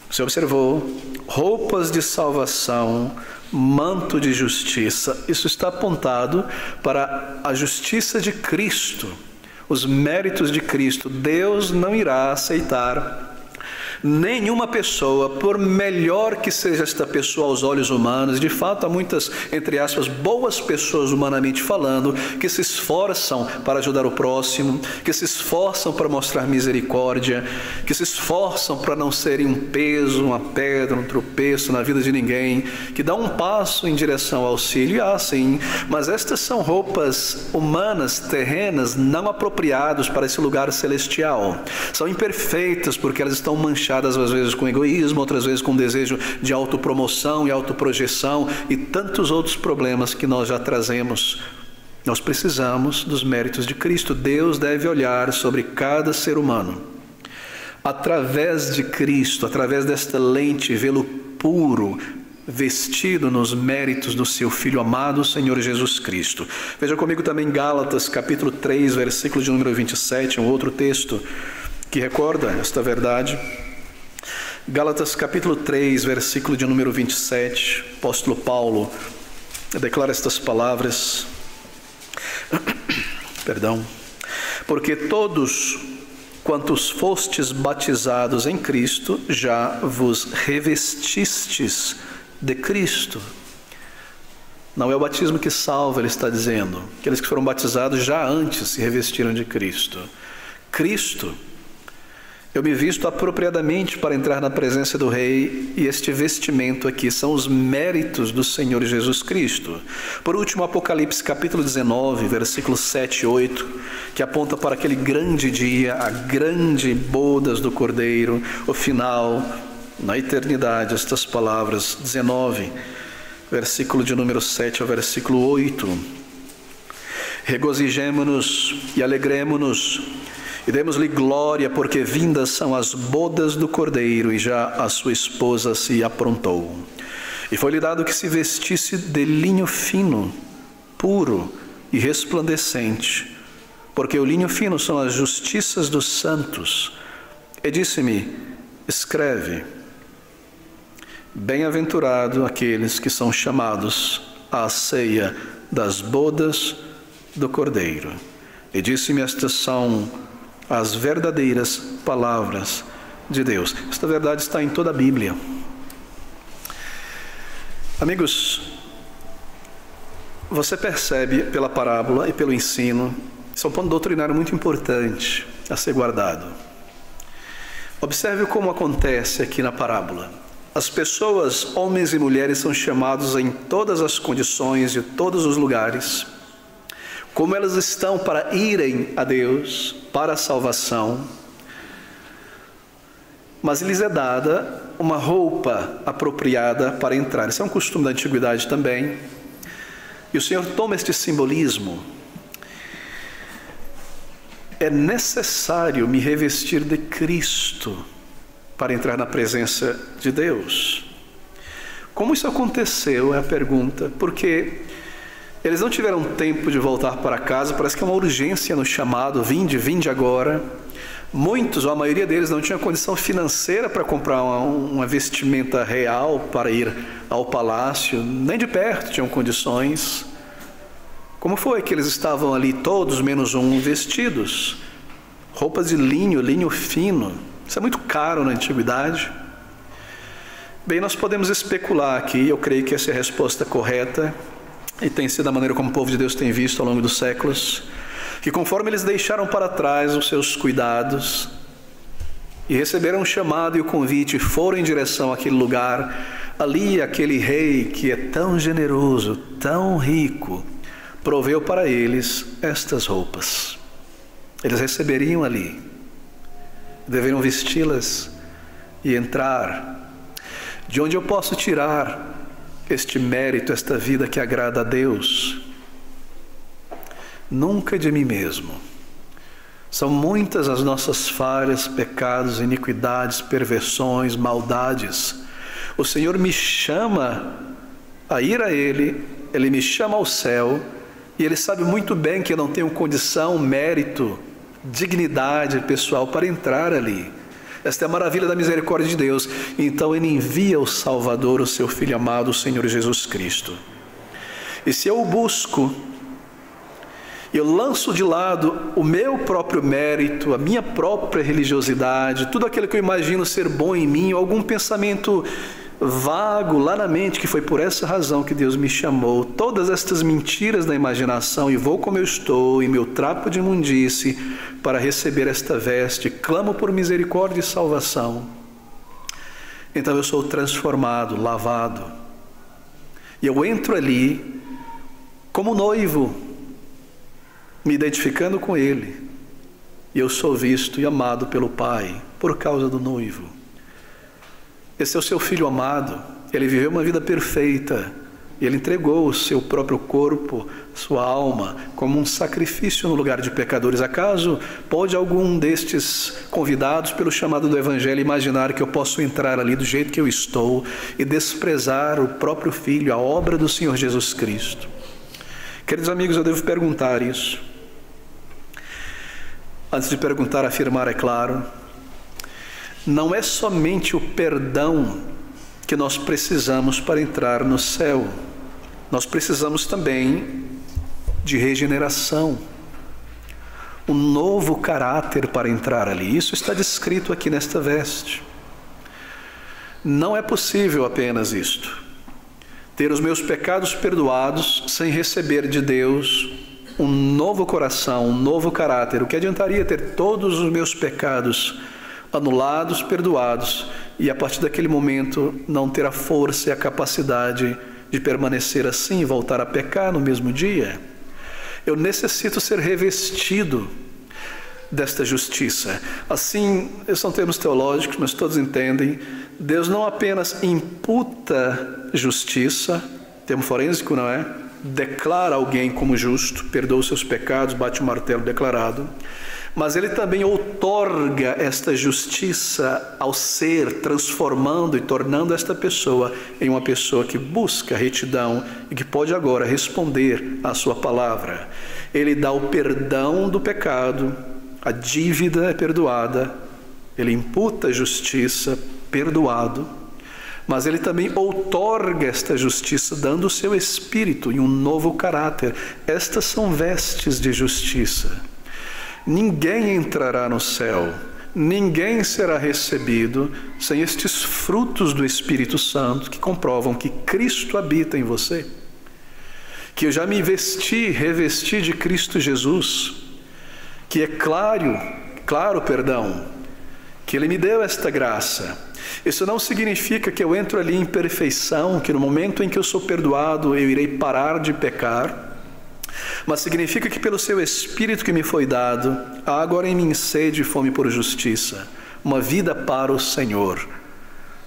Você observou? Roupas de salvação, manto de justiça. Isso está apontado para a justiça de Cristo, os méritos de Cristo. Deus não irá aceitar nenhuma pessoa, por melhor que seja esta pessoa aos olhos humanos. De fato, há muitas, entre aspas, boas pessoas humanamente falando, que se esforçam para ajudar o próximo, que se esforçam para mostrar misericórdia, que se esforçam para não serem um peso, uma pedra, um tropeço na vida de ninguém, que dão um passo em direção ao auxílio. E sim, mas estas são roupas humanas, terrenas, não apropriadas para esse lugar celestial. São imperfeitas porque elas estão manchadas inchadas às vezes com egoísmo, outras vezes com desejo de autopromoção e autoprojeção e tantos outros problemas que nós já trazemos. Nós precisamos dos méritos de Cristo. Deus deve olhar sobre cada ser humano através de Cristo, através desta lente, vê-lo puro, vestido nos méritos do seu Filho amado, Senhor Jesus Cristo. Veja comigo também Gálatas, capítulo 3, versículo de número 27, um outro texto que recorda esta verdade. Gálatas, capítulo 3, versículo de número 27, o apóstolo Paulo declara estas palavras, perdão, porque todos quantos fostes batizados em Cristo, já vos revestistes de Cristo. Não é o batismo que salva, ele está dizendo. Aqueles que foram batizados já antes se revestiram de Cristo. Cristo, eu me visto apropriadamente para entrar na presença do Rei, e este vestimento aqui são os méritos do Senhor Jesus Cristo. Por último, Apocalipse capítulo 19, versículos 7 e 8, que aponta para aquele grande dia, a grande bodas do Cordeiro, o final, na eternidade. Estas palavras, 19, versículo de número 7 ao versículo 8. Regozijemo-nos e alegremo-nos, e demos-lhe glória, porque vindas são as bodas do Cordeiro, e já a sua esposa se aprontou. E foi-lhe dado que se vestisse de linho fino, puro e resplandecente, porque o linho fino são as justiças dos santos. E disse-me, escreve, bem-aventurado aqueles que são chamados à ceia das bodas do Cordeiro. E disse-me, estas são as verdadeiras palavras de Deus. Esta verdade está em toda a Bíblia. Amigos, você percebe pela parábola e pelo ensino, isso é um ponto doutrinário muito importante a ser guardado. Observe como acontece aqui na parábola. As pessoas, homens e mulheres, são chamados em todas as condições e todos os lugares, como elas estão para irem a Deus, para a salvação, mas lhes é dada uma roupa apropriada para entrar. Isso é um costume da antiguidade também, e o Senhor toma este simbolismo. É necessário me revestir de Cristo para entrar na presença de Deus. Como isso aconteceu é a pergunta, porque eles não tiveram tempo de voltar para casa, parece que é uma urgência no chamado, vinde agora. Muitos, ou a maioria deles, não tinha condição financeira para comprar uma vestimenta real para ir ao palácio, nem de perto tinham condições. Como foi que eles estavam ali, todos menos um, vestidos? Roupas de linho fino. Isso é muito caro na antiguidade. Bem, nós podemos especular aqui, eu creio que essa é a resposta correta, e tem sido a maneira como o povo de Deus tem visto ao longo dos séculos, que conforme eles deixaram para trás os seus cuidados e receberam o chamado e o convite e foram em direção àquele lugar, ali aquele rei que é tão generoso, tão rico, proveu para eles estas roupas. Eles receberiam ali, deveriam vesti-las e entrar. De onde eu posso tirar este mérito, esta vida que agrada a Deus? Nunca de mim mesmo. São muitas as nossas falhas, pecados, iniquidades, perversões, maldades. O Senhor me chama a ir a Ele, Ele me chama ao céu, e Ele sabe muito bem que eu não tenho condição, mérito, dignidade pessoal para entrar ali. Esta é a maravilha da misericórdia de Deus. Então Ele envia o Salvador, o seu Filho amado, o Senhor Jesus Cristo. E se eu o busco, eu lanço de lado o meu próprio mérito, a minha própria religiosidade, tudo aquilo que eu imagino ser bom em mim, ou algum pensamento vago lá na mente, que foi por essa razão que Deus me chamou, todas estas mentiras da imaginação, e vou como eu estou, em meu trapo de imundície, para receber esta veste, clamo por misericórdia e salvação. Então eu sou transformado, lavado, e eu entro ali como noivo, me identificando com Ele, e eu sou visto e amado pelo Pai por causa do noivo. Esse é o seu Filho amado. Ele viveu uma vida perfeita. E Ele entregou o seu próprio corpo, sua alma, como um sacrifício no lugar de pecadores. Acaso pode algum destes convidados pelo chamado do Evangelho imaginar que eu posso entrar ali do jeito que eu estou e desprezar o próprio Filho, a obra do Senhor Jesus Cristo? Queridos amigos, eu devo perguntar isso. Antes de perguntar, afirmar, é claro. Não é somente o perdão que nós precisamos para entrar no céu. Nós precisamos também de regeneração, um novo caráter para entrar ali. Isso está descrito aqui nesta veste. Não é possível apenas isto, ter os meus pecados perdoados sem receber de Deus um novo coração, um novo caráter. O que adiantaria ter todos os meus pecados anulados, perdoados, e a partir daquele momento não ter a força e a capacidade de permanecer assim e voltar a pecar no mesmo dia? Eu necessito ser revestido desta justiça. Assim, são termos teológicos, mas todos entendem. Deus não apenas imputa justiça, termo forensico, não é? Declara alguém como justo, perdoa os seus pecados, bate o martelo declarado, mas Ele também outorga esta justiça ao ser, transformando e tornando esta pessoa em uma pessoa que busca retidão e que pode agora responder à sua palavra. Ele dá o perdão do pecado, a dívida é perdoada, Ele imputa a justiça, perdoado, mas Ele também outorga esta justiça, dando o seu espírito e um novo caráter. Estas são vestes de justiça. Ninguém entrará no céu, ninguém será recebido sem estes frutos do Espírito Santo que comprovam que Cristo habita em você, que eu já me revesti de Cristo Jesus, que é claro, que Ele me deu esta graça. Isso não significa que eu entro ali em perfeição, que no momento em que eu sou perdoado eu irei parar de pecar, mas significa que pelo seu Espírito que me foi dado, há agora em mim sede e fome por justiça, uma vida para o Senhor,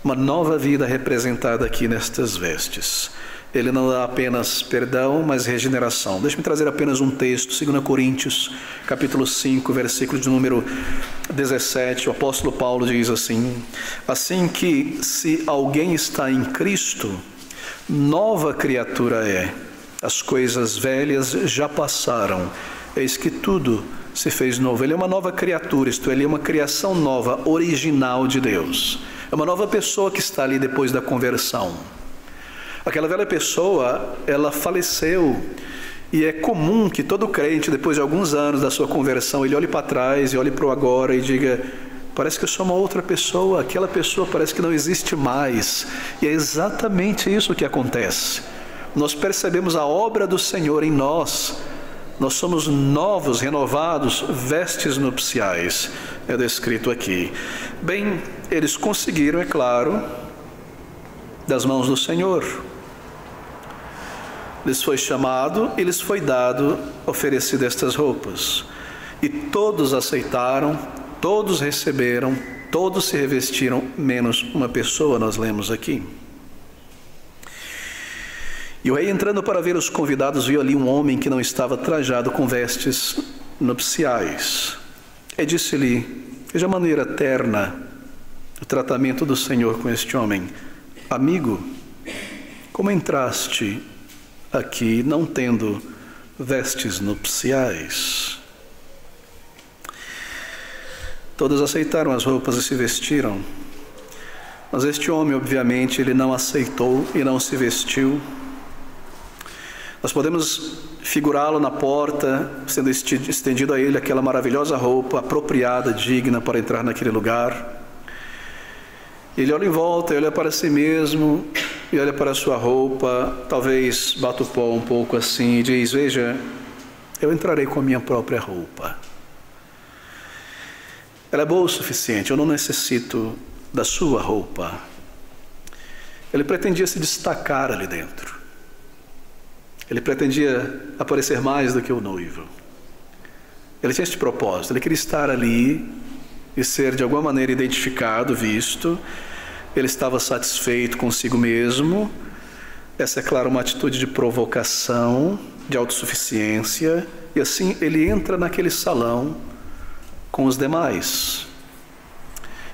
uma nova vida representada aqui nestas vestes. Ele não dá apenas perdão, mas regeneração. Deixe-me trazer apenas um texto, 2 Coríntios, capítulo 5, versículo de número 17. O apóstolo Paulo diz assim: assim que se alguém está em Cristo, nova criatura é. As coisas velhas já passaram, eis que tudo se fez novo. Ele é uma nova criatura, isto é, ele é uma criação nova, original de Deus. É uma nova pessoa que está ali depois da conversão. Aquela velha pessoa, ela faleceu, e é comum que todo crente, depois de alguns anos da sua conversão, ele olhe para trás e olhe para o agora e diga: parece que eu sou uma outra pessoa, aquela pessoa parece que não existe mais. E é exatamente isso que acontece. Nós percebemos a obra do Senhor em nós. Nós somos novos, renovados, vestes nupciais. É descrito aqui. Bem, eles conseguiram, é claro, das mãos do Senhor. Lhes foi chamado e lhes foi dado, oferecido estas roupas. E todos aceitaram, todos receberam, todos se revestiram, menos uma pessoa, nós lemos aqui. E o rei, entrando para ver os convidados, viu ali um homem que não estava trajado com vestes nupciais. E disse-lhe: veja a maneira terna do tratamento do Senhor com este homem. Amigo, como entraste aqui não tendo vestes nupciais? Todos aceitaram as roupas e se vestiram. Mas este homem, obviamente, ele não aceitou e não se vestiu. Nós podemos figurá-lo na porta, sendo estendido a ele aquela maravilhosa roupa, apropriada, digna para entrar naquele lugar. Ele olha em volta, olha para si mesmo, e olha para a sua roupa, talvez bata o pó um pouco assim e diz: veja, eu entrarei com a minha própria roupa. Ela é boa o suficiente, eu não necessito da sua roupa. Ele pretendia se destacar ali dentro. Ele pretendia aparecer mais do que o noivo. Ele tinha este propósito, ele queria estar ali e ser de alguma maneira identificado, visto, ele estava satisfeito consigo mesmo. Essa é, claro, uma atitude de provocação, de autossuficiência, e assim ele entra naquele salão com os demais.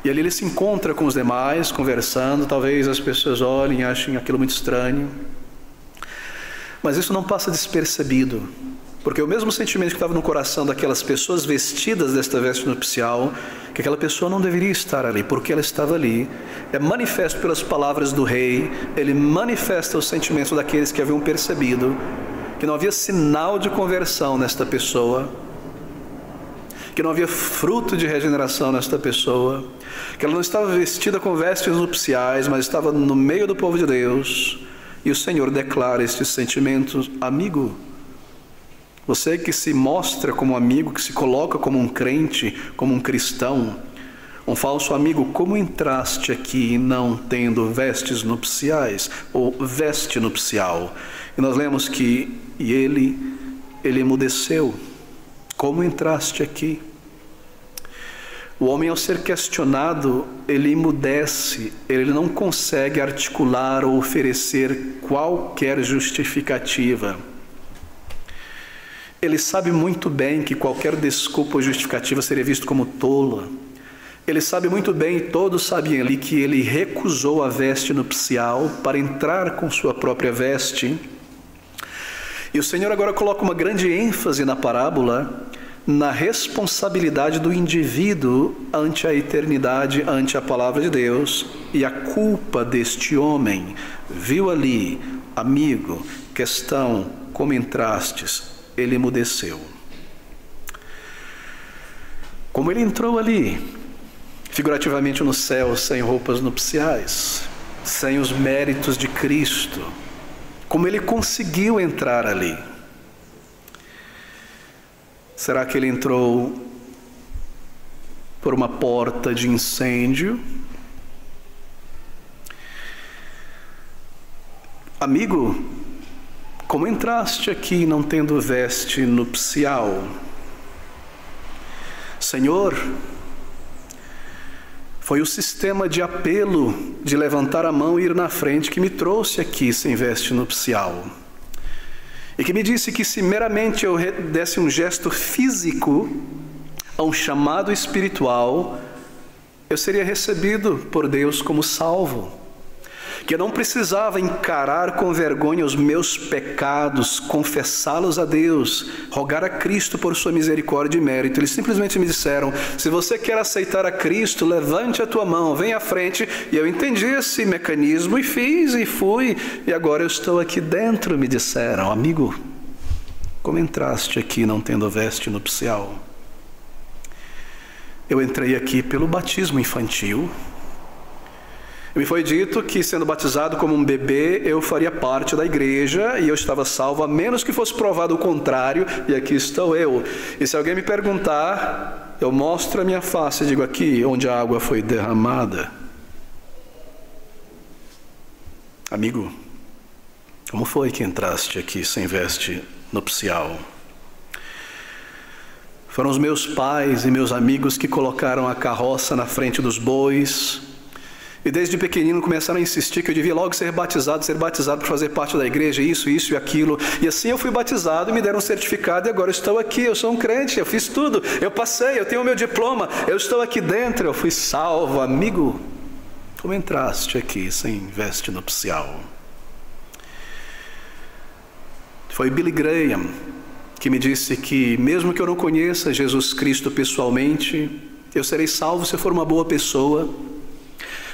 E ali ele se encontra com os demais, conversando. Talvez as pessoas olhem e achem aquilo muito estranho, mas isso não passa despercebido, porque o mesmo sentimento que estava no coração daquelas pessoas vestidas desta veste nupcial, que aquela pessoa não deveria estar ali, porque ela estava ali, é manifesto pelas palavras do rei. Ele manifesta os sentimentos daqueles que haviam percebido que não havia sinal de conversão nesta pessoa, que não havia fruto de regeneração nesta pessoa, que ela não estava vestida com vestes nupciais, mas estava no meio do povo de Deus. E o Senhor declara estes sentimentos: amigo, você que se mostra como amigo, que se coloca como um crente, como um cristão, um falso amigo, como entraste aqui não tendo vestes nupciais, ou veste nupcial? E nós lemos que ele emudeceu. Como entraste aqui? O homem, ao ser questionado, ele emudece, ele não consegue articular ou oferecer qualquer justificativa. Ele sabe muito bem que qualquer desculpa ou justificativa seria visto como tola. Ele sabe muito bem, e todos sabem ali, que ele recusou a veste nupcial para entrar com sua própria veste. E o Senhor agora coloca uma grande ênfase na parábola, na responsabilidade do indivíduo ante a eternidade, ante a palavra de Deus, e a culpa deste homem. Viu ali, amigo, questão, como entrastes? Ele emudeceu. Como ele entrou ali, figurativamente no céu, sem roupas nupciais, sem os méritos de Cristo, como ele conseguiu entrar ali? Será que ele entrou por uma porta de incêndio? Amigo, como entraste aqui não tendo veste nupcial? Senhor, foi o sistema de apelo, de levantar a mão e ir na frente, que me trouxe aqui sem veste nupcial. E que me disse que se meramente eu desse um gesto físico a um chamado espiritual, eu seria recebido por Deus como salvo. Que eu não precisava encarar com vergonha os meus pecados, confessá-los a Deus, rogar a Cristo por sua misericórdia e mérito. Eles simplesmente me disseram: se você quer aceitar a Cristo, levante a tua mão, venha à frente. E eu entendi esse mecanismo e fiz e fui, e agora eu estou aqui dentro. Me disseram: amigo, como entraste aqui não tendo veste nupcial? Eu entrei aqui pelo batismo infantil. Me foi dito que, sendo batizado como um bebê, eu faria parte da igreja e eu estava salvo, a menos que fosse provado o contrário, e aqui estou eu. E se alguém me perguntar, eu mostro a minha face e digo: aqui onde a água foi derramada. Amigo, como foi que entraste aqui sem veste nupcial? Foram os meus pais e meus amigos que colocaram a carroça na frente dos bois, e desde pequenino começaram a insistir que eu devia logo ser batizado para fazer parte da igreja, isso e aquilo. E assim eu fui batizado, me deram um certificado e agora estou aqui. Eu sou um crente, eu fiz tudo, eu passei, eu tenho o meu diploma, eu estou aqui dentro, eu fui salvo. Amigo, como entraste aqui sem veste nupcial? Foi Billy Graham que me disse que, mesmo que eu não conheça Jesus Cristo pessoalmente, eu serei salvo se eu for uma boa pessoa.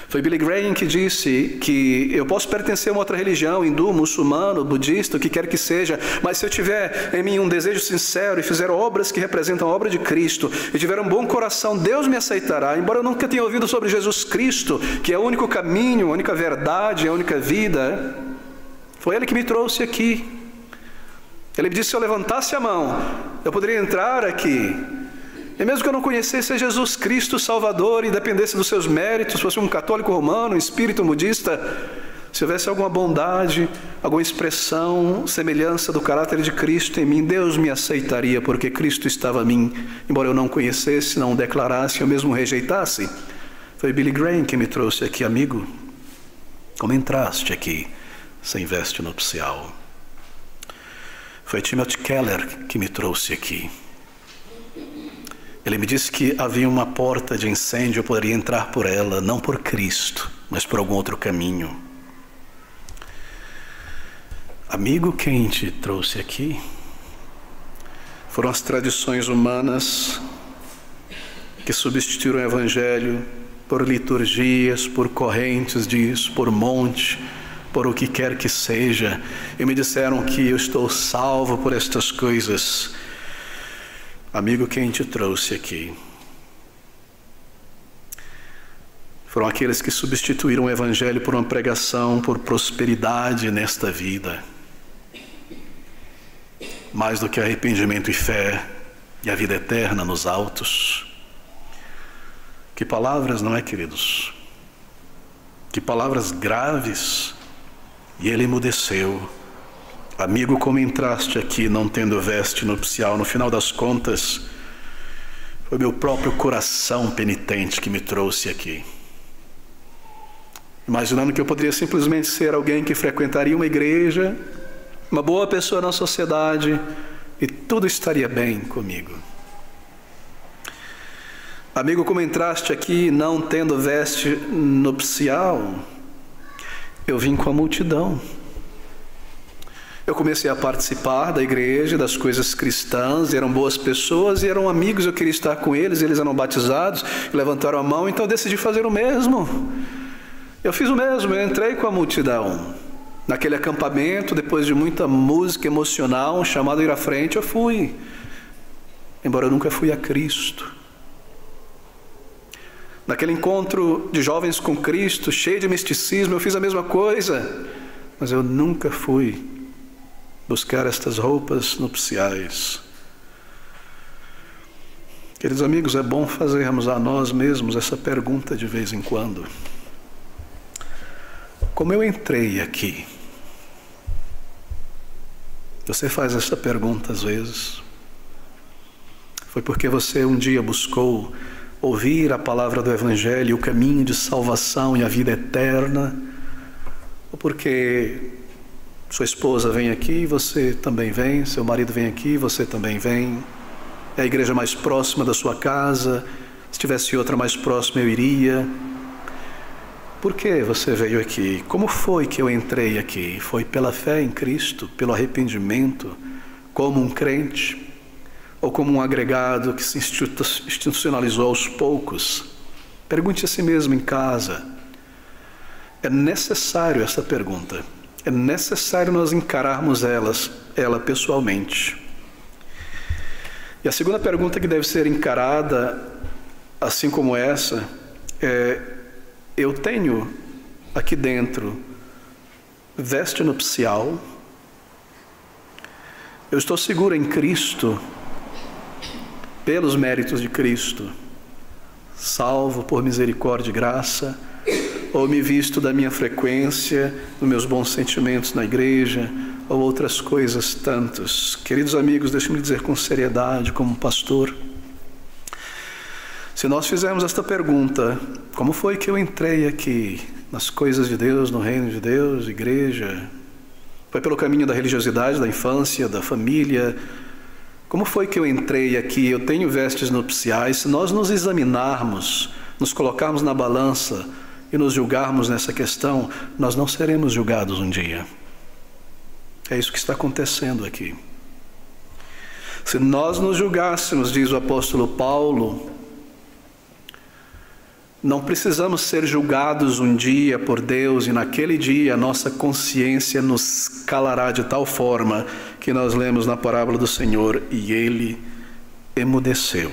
Foi Billy Graham que disse que eu posso pertencer a uma outra religião, hindu, muçulmano, budista, o que quer que seja, mas se eu tiver em mim um desejo sincero e fizer obras que representam a obra de Cristo, e tiver um bom coração, Deus me aceitará. Embora eu nunca tenha ouvido sobre Jesus Cristo, que é o único caminho, a única verdade, a única vida, foi Ele que me trouxe aqui. Ele me disse: se eu levantasse a mão, eu poderia entrar aqui. E mesmo que eu não conhecesse Jesus Cristo Salvador e dependesse dos seus méritos, fosse um católico romano, um espírito budista, se houvesse alguma bondade, alguma expressão, semelhança do caráter de Cristo em mim, Deus me aceitaria, porque Cristo estava em mim, embora eu não conhecesse, não declarasse, eu mesmo rejeitasse. Foi Billy Graham que me trouxe aqui, amigo. Como entraste aqui sem veste nupcial? Foi Timothy Keller que me trouxe aqui. Ele me disse que havia uma porta de incêndio, eu poderia entrar por ela, não por Cristo, mas por algum outro caminho. Amigo, quem te trouxe aqui? Foram as tradições humanas que substituíram o Evangelho por liturgias, por correntes disso, por monte, por o que quer que seja, e me disseram que eu estou salvo por estas coisas. Amigo, quem te trouxe aqui? Foram aqueles que substituíram o Evangelho por uma pregação, por prosperidade nesta vida. Mais do que arrependimento e fé e a vida eterna nos altos. Que palavras, não é, queridos? Que palavras graves. E ele emudeceu. Amigo, como entraste aqui não tendo veste nupcial? No final das contas, foi meu próprio coração penitente que me trouxe aqui. Imaginando que eu poderia simplesmente ser alguém que frequentaria uma igreja, uma boa pessoa na sociedade, e tudo estaria bem comigo. Amigo, como entraste aqui não tendo veste nupcial? Eu vim com a multidão. Eu comecei a participar da igreja, das coisas cristãs, eram boas pessoas e eram amigos, eu queria estar com eles, eles eram batizados, levantaram a mão, então eu decidi fazer o mesmo. Eu fiz o mesmo, eu entrei com a multidão. Naquele acampamento, depois de muita música emocional, um chamado a ir à frente, eu fui. Embora eu nunca fui a Cristo. Naquele encontro de jovens com Cristo, cheio de misticismo, eu fiz a mesma coisa. Mas eu nunca fui buscar estas roupas nupciais. Queridos amigos, é bom fazermos a nós mesmos essa pergunta de vez em quando. Como eu entrei aqui? Você faz essa pergunta às vezes. Foi porque você um dia buscou ouvir a palavra do Evangelho, o caminho de salvação e a vida eterna? Ou porque sua esposa vem aqui, você também vem, seu marido vem aqui, você também vem? É a igreja mais próxima da sua casa, se tivesse outra mais próxima eu iria. Por que você veio aqui? Como foi que eu entrei aqui? Foi pela fé em Cristo, pelo arrependimento, como um crente? Ou como um agregado que se institucionalizou aos poucos? Pergunte a si mesmo em casa. É necessário essa pergunta. É necessário nós encararmos ela pessoalmente. E a segunda pergunta que deve ser encarada, assim como essa, é: eu tenho aqui dentro veste nupcial? Eu estou seguro em Cristo, pelos méritos de Cristo, salvo por misericórdia e graça? Ou me visto da minha frequência, dos meus bons sentimentos na igreja, ou outras coisas tantas? Queridos amigos, deixe-me dizer com seriedade, como pastor, se nós fizermos esta pergunta: como foi que eu entrei aqui nas coisas de Deus, no reino de Deus, igreja? Foi pelo caminho da religiosidade, da infância, da família? Como foi que eu entrei aqui? Eu tenho vestes nupciais? Se nós nos examinarmos, nos colocarmos na balança e nos julgarmos nessa questão, nós não seremos julgados um dia. É isso que está acontecendo aqui. Se nós nos julgássemos, diz o apóstolo Paulo, não precisamos ser julgados um dia por Deus, e naquele dia a nossa consciência nos calará de tal forma que nós lemos na parábola do Senhor: e ele emudeceu.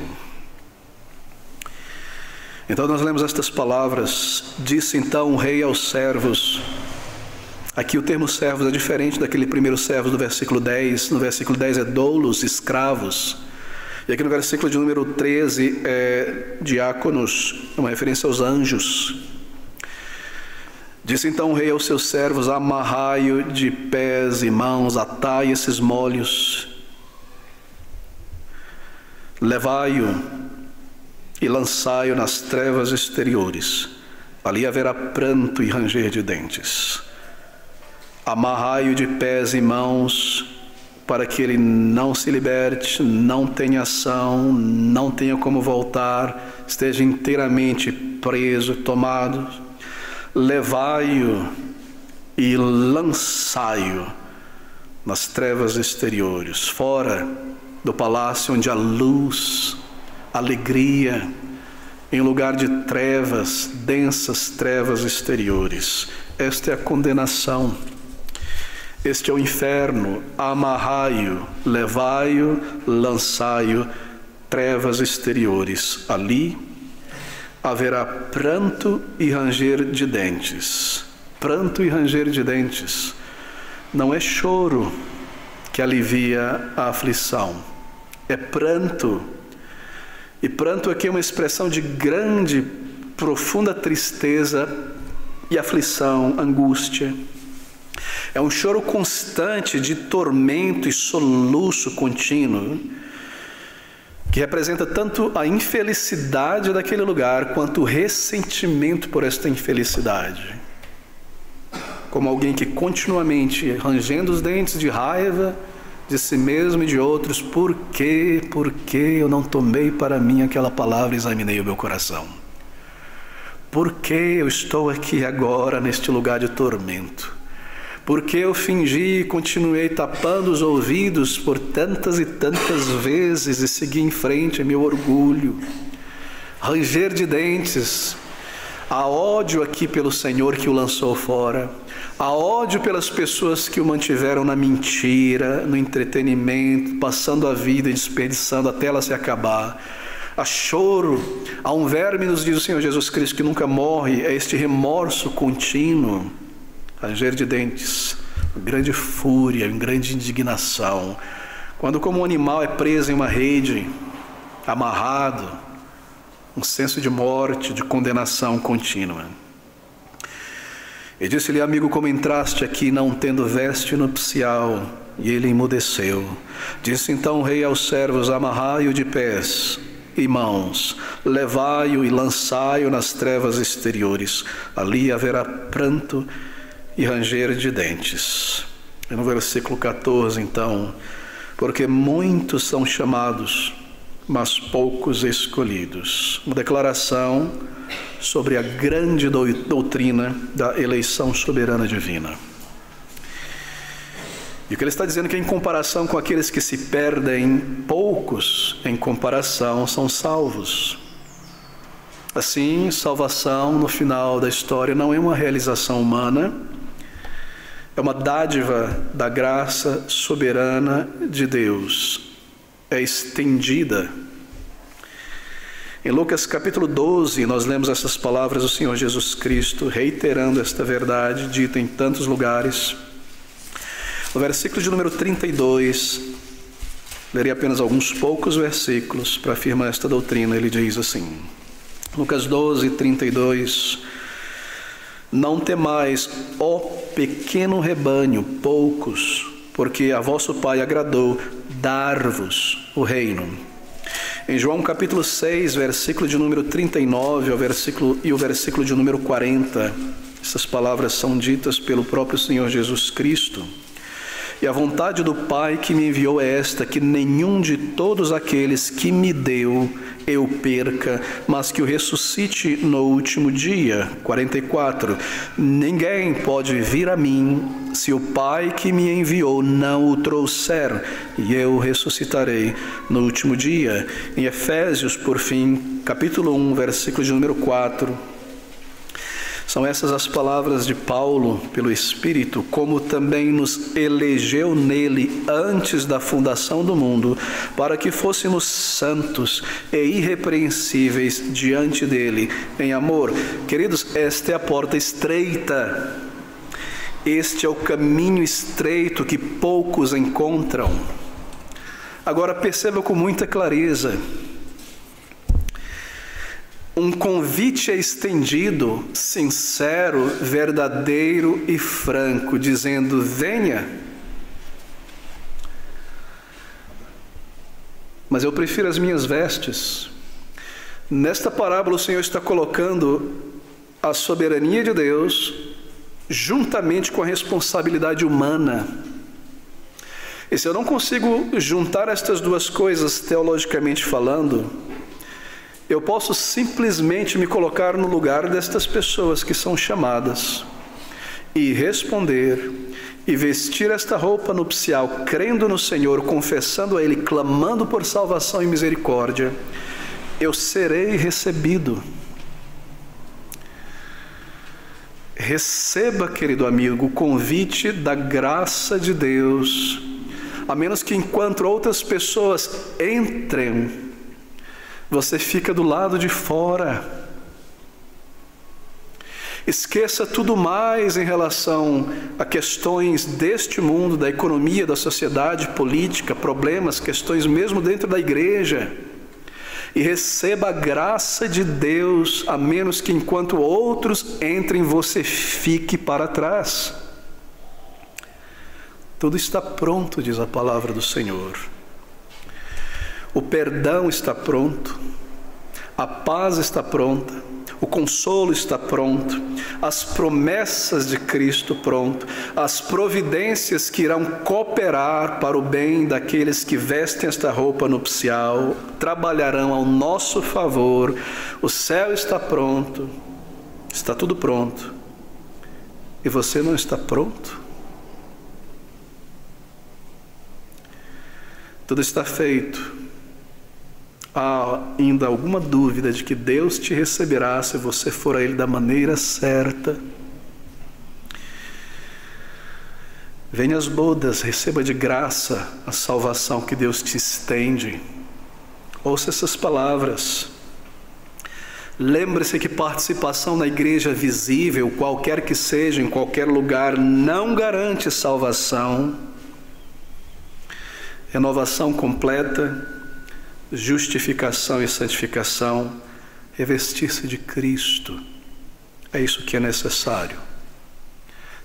Então nós lemos estas palavras: disse então o rei aos servos. Aqui o termo servos é diferente daquele primeiro servos do versículo 10. No versículo 10 é doulos, escravos. E aqui no versículo de número 13 é diáconos, uma referência aos anjos. Disse então o rei aos seus servos: amarrai-o de pés e mãos, atai esses molhos, levai-o e lançai-o nas trevas exteriores. Ali haverá pranto e ranger de dentes. Amarrai-o de pés e mãos, para que ele não se liberte, não tenha ação, não tenha como voltar, esteja inteiramente preso, tomado. Levai-o e lançai-o nas trevas exteriores, fora do palácio onde há luz, alegria, em lugar de trevas, densas trevas exteriores. Esta é a condenação. Este é o inferno. Amarrai-o, levai-o, lançai-o, trevas exteriores. Ali haverá pranto e ranger de dentes. Pranto e ranger de dentes. Não é choro que alivia a aflição, é pranto. E pranto aqui é uma expressão de grande, profunda tristeza e aflição, angústia. É um choro constante de tormento e soluço contínuo, que representa tanto a infelicidade daquele lugar, quanto o ressentimento por esta infelicidade. Como alguém que continuamente, rangendo os dentes de raiva de si mesmo e de outros, por que eu não tomei para mim aquela palavra e examinei o meu coração? Por que eu estou aqui agora neste lugar de tormento? Porque eu fingi e continuei tapando os ouvidos por tantas e tantas vezes e segui em frente a meu orgulho. Ranger de dentes. Há ódio aqui pelo Senhor que o lançou fora. Há ódio pelas pessoas que o mantiveram na mentira, no entretenimento, passando a vida e desperdiçando até ela se acabar. Há choro. Há um verme, nos diz o Senhor Jesus Cristo, que nunca morre. É este remorso contínuo. Ranger de dentes, grande fúria, grande indignação. Quando como um animal é preso em uma rede, amarrado, um senso de morte, de condenação contínua. E disse-lhe: amigo, como entraste aqui não tendo veste nupcial? E ele emudeceu. Disse então o rei aos servos: amarrai-o de pés e mãos, levai-o e lançai-o nas trevas exteriores. Ali haverá pranto e ranger de dentes. E no versículo 14, então: porque muitos são chamados, mas poucos escolhidos. Uma declaração sobre a grande doutrina da eleição soberana divina. E o que ele está dizendo é que, em comparação com aqueles que se perdem, poucos em comparação são salvos. Assim, salvação no final da história não é uma realização humana, é uma dádiva da graça soberana de Deus. É estendida. Em Lucas capítulo 12, nós lemos essas palavras do Senhor Jesus Cristo, reiterando esta verdade, dita em tantos lugares. No versículo de número 32, lerei apenas alguns poucos versículos para afirmar esta doutrina. Ele diz assim, Lucas 12, 32: não temais, ó pequeno rebanho, poucos, porque a vosso Pai agradou dar-vos o reino. Em João capítulo 6, versículo de número 39 e o versículo de número 40, essas palavras são ditas pelo próprio Senhor Jesus Cristo. E a vontade do Pai que me enviou é esta, que nenhum de todos aqueles que me deu eu perca, mas que o ressuscite no último dia. 44. Ninguém pode vir a mim se o Pai que me enviou não o trouxer, e eu o ressuscitarei no último dia. Em Efésios, por fim, capítulo 1, versículo de número 4. São essas as palavras de Paulo, pelo Espírito: como também nos elegeu nele antes da fundação do mundo, para que fôssemos santos e irrepreensíveis diante dele em amor. Queridos, esta é a porta estreita. Este é o caminho estreito que poucos encontram. Agora perceba com muita clareza. Um convite é estendido, sincero, verdadeiro e franco, dizendo: venha. Mas eu prefiro as minhas vestes. Nesta parábola, o Senhor está colocando a soberania de Deus juntamente com a responsabilidade humana. E se eu não consigo juntar estas duas coisas teologicamente falando, eu posso simplesmente me colocar no lugar destas pessoas que são chamadas e responder e vestir esta roupa nupcial, crendo no Senhor, confessando a Ele, clamando por salvação e misericórdia, eu serei recebido. Receba, querido amigo, o convite da graça de Deus, a menos que enquanto outras pessoas entrem, você fica do lado de fora. Esqueça tudo mais em relação a questões deste mundo, da economia, da sociedade, política, problemas, questões mesmo dentro da igreja. E receba a graça de Deus, a menos que enquanto outros entrem, você fique para trás. Tudo está pronto, diz a palavra do Senhor. O perdão está pronto, a paz está pronta, o consolo está pronto, as promessas de Cristo pronto, as providências que irão cooperar para o bem daqueles que vestem esta roupa nupcial, trabalharão ao nosso favor. O céu está pronto, está tudo pronto. E você não está pronto? Tudo está feito. Há ainda alguma dúvida de que Deus te receberá se você for a Ele da maneira certa? Venha às bodas, receba de graça a salvação que Deus te estende. Ouça essas palavras. Lembre-se que participação na igreja visível, qualquer que seja, em qualquer lugar, não garante salvação. Renovação completa, justificação e santificação, revestir-se de Cristo. É isso que é necessário.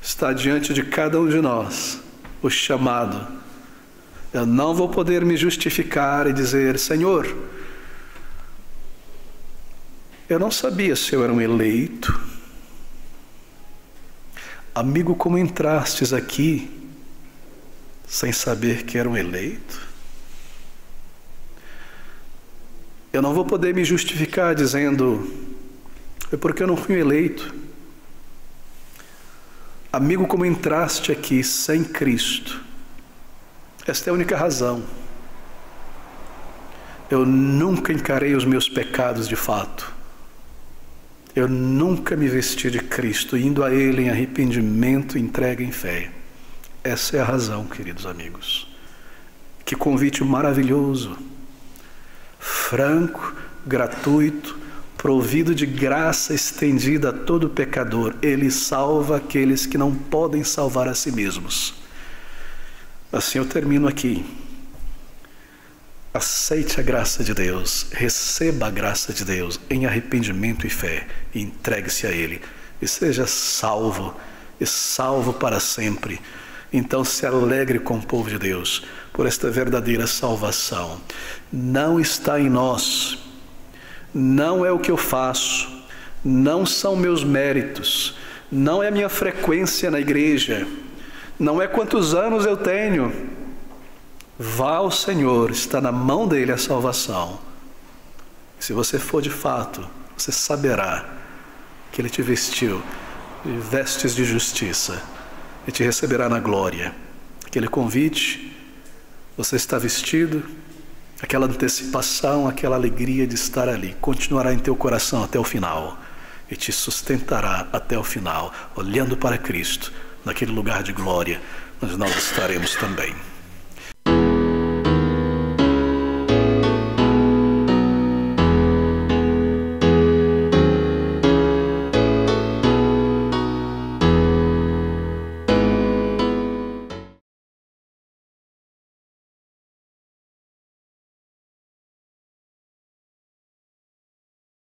Está diante de cada um de nós o chamado. Eu não vou poder me justificar e dizer: Senhor, eu não sabia se eu era um eleito. Amigo, como entrastes aqui sem saber que era um eleito? Eu não vou poder me justificar dizendo: é porque eu não fui eleito. Amigo, como entraste aqui sem Cristo? Esta é a única razão. Eu nunca encarei os meus pecados de fato. Eu nunca me vesti de Cristo, indo a Ele em arrependimento e entrega em fé. Essa é a razão, queridos amigos. Que convite maravilhoso, franco, gratuito, provido de graça estendida a todo pecador. Ele salva aqueles que não podem salvar a si mesmos. Assim eu termino aqui. Aceite a graça de Deus, receba a graça de Deus em arrependimento e fé, e entregue-se a Ele, e seja salvo, e salvo para sempre. Então se alegre com o povo de Deus por esta verdadeira salvação. Não está em nós, não é o que eu faço, não são meus méritos, não é a minha frequência na igreja, não é quantos anos eu tenho. Vá ao Senhor, está na mão dele a salvação. Se você for de fato, você saberá que ele te vestiu de vestes de justiça e te receberá na glória. Aquele convite, você está vestido, aquela antecipação, aquela alegria de estar ali, continuará em teu coração até o final e te sustentará até o final, olhando para Cristo, naquele lugar de glória, onde nós estaremos também.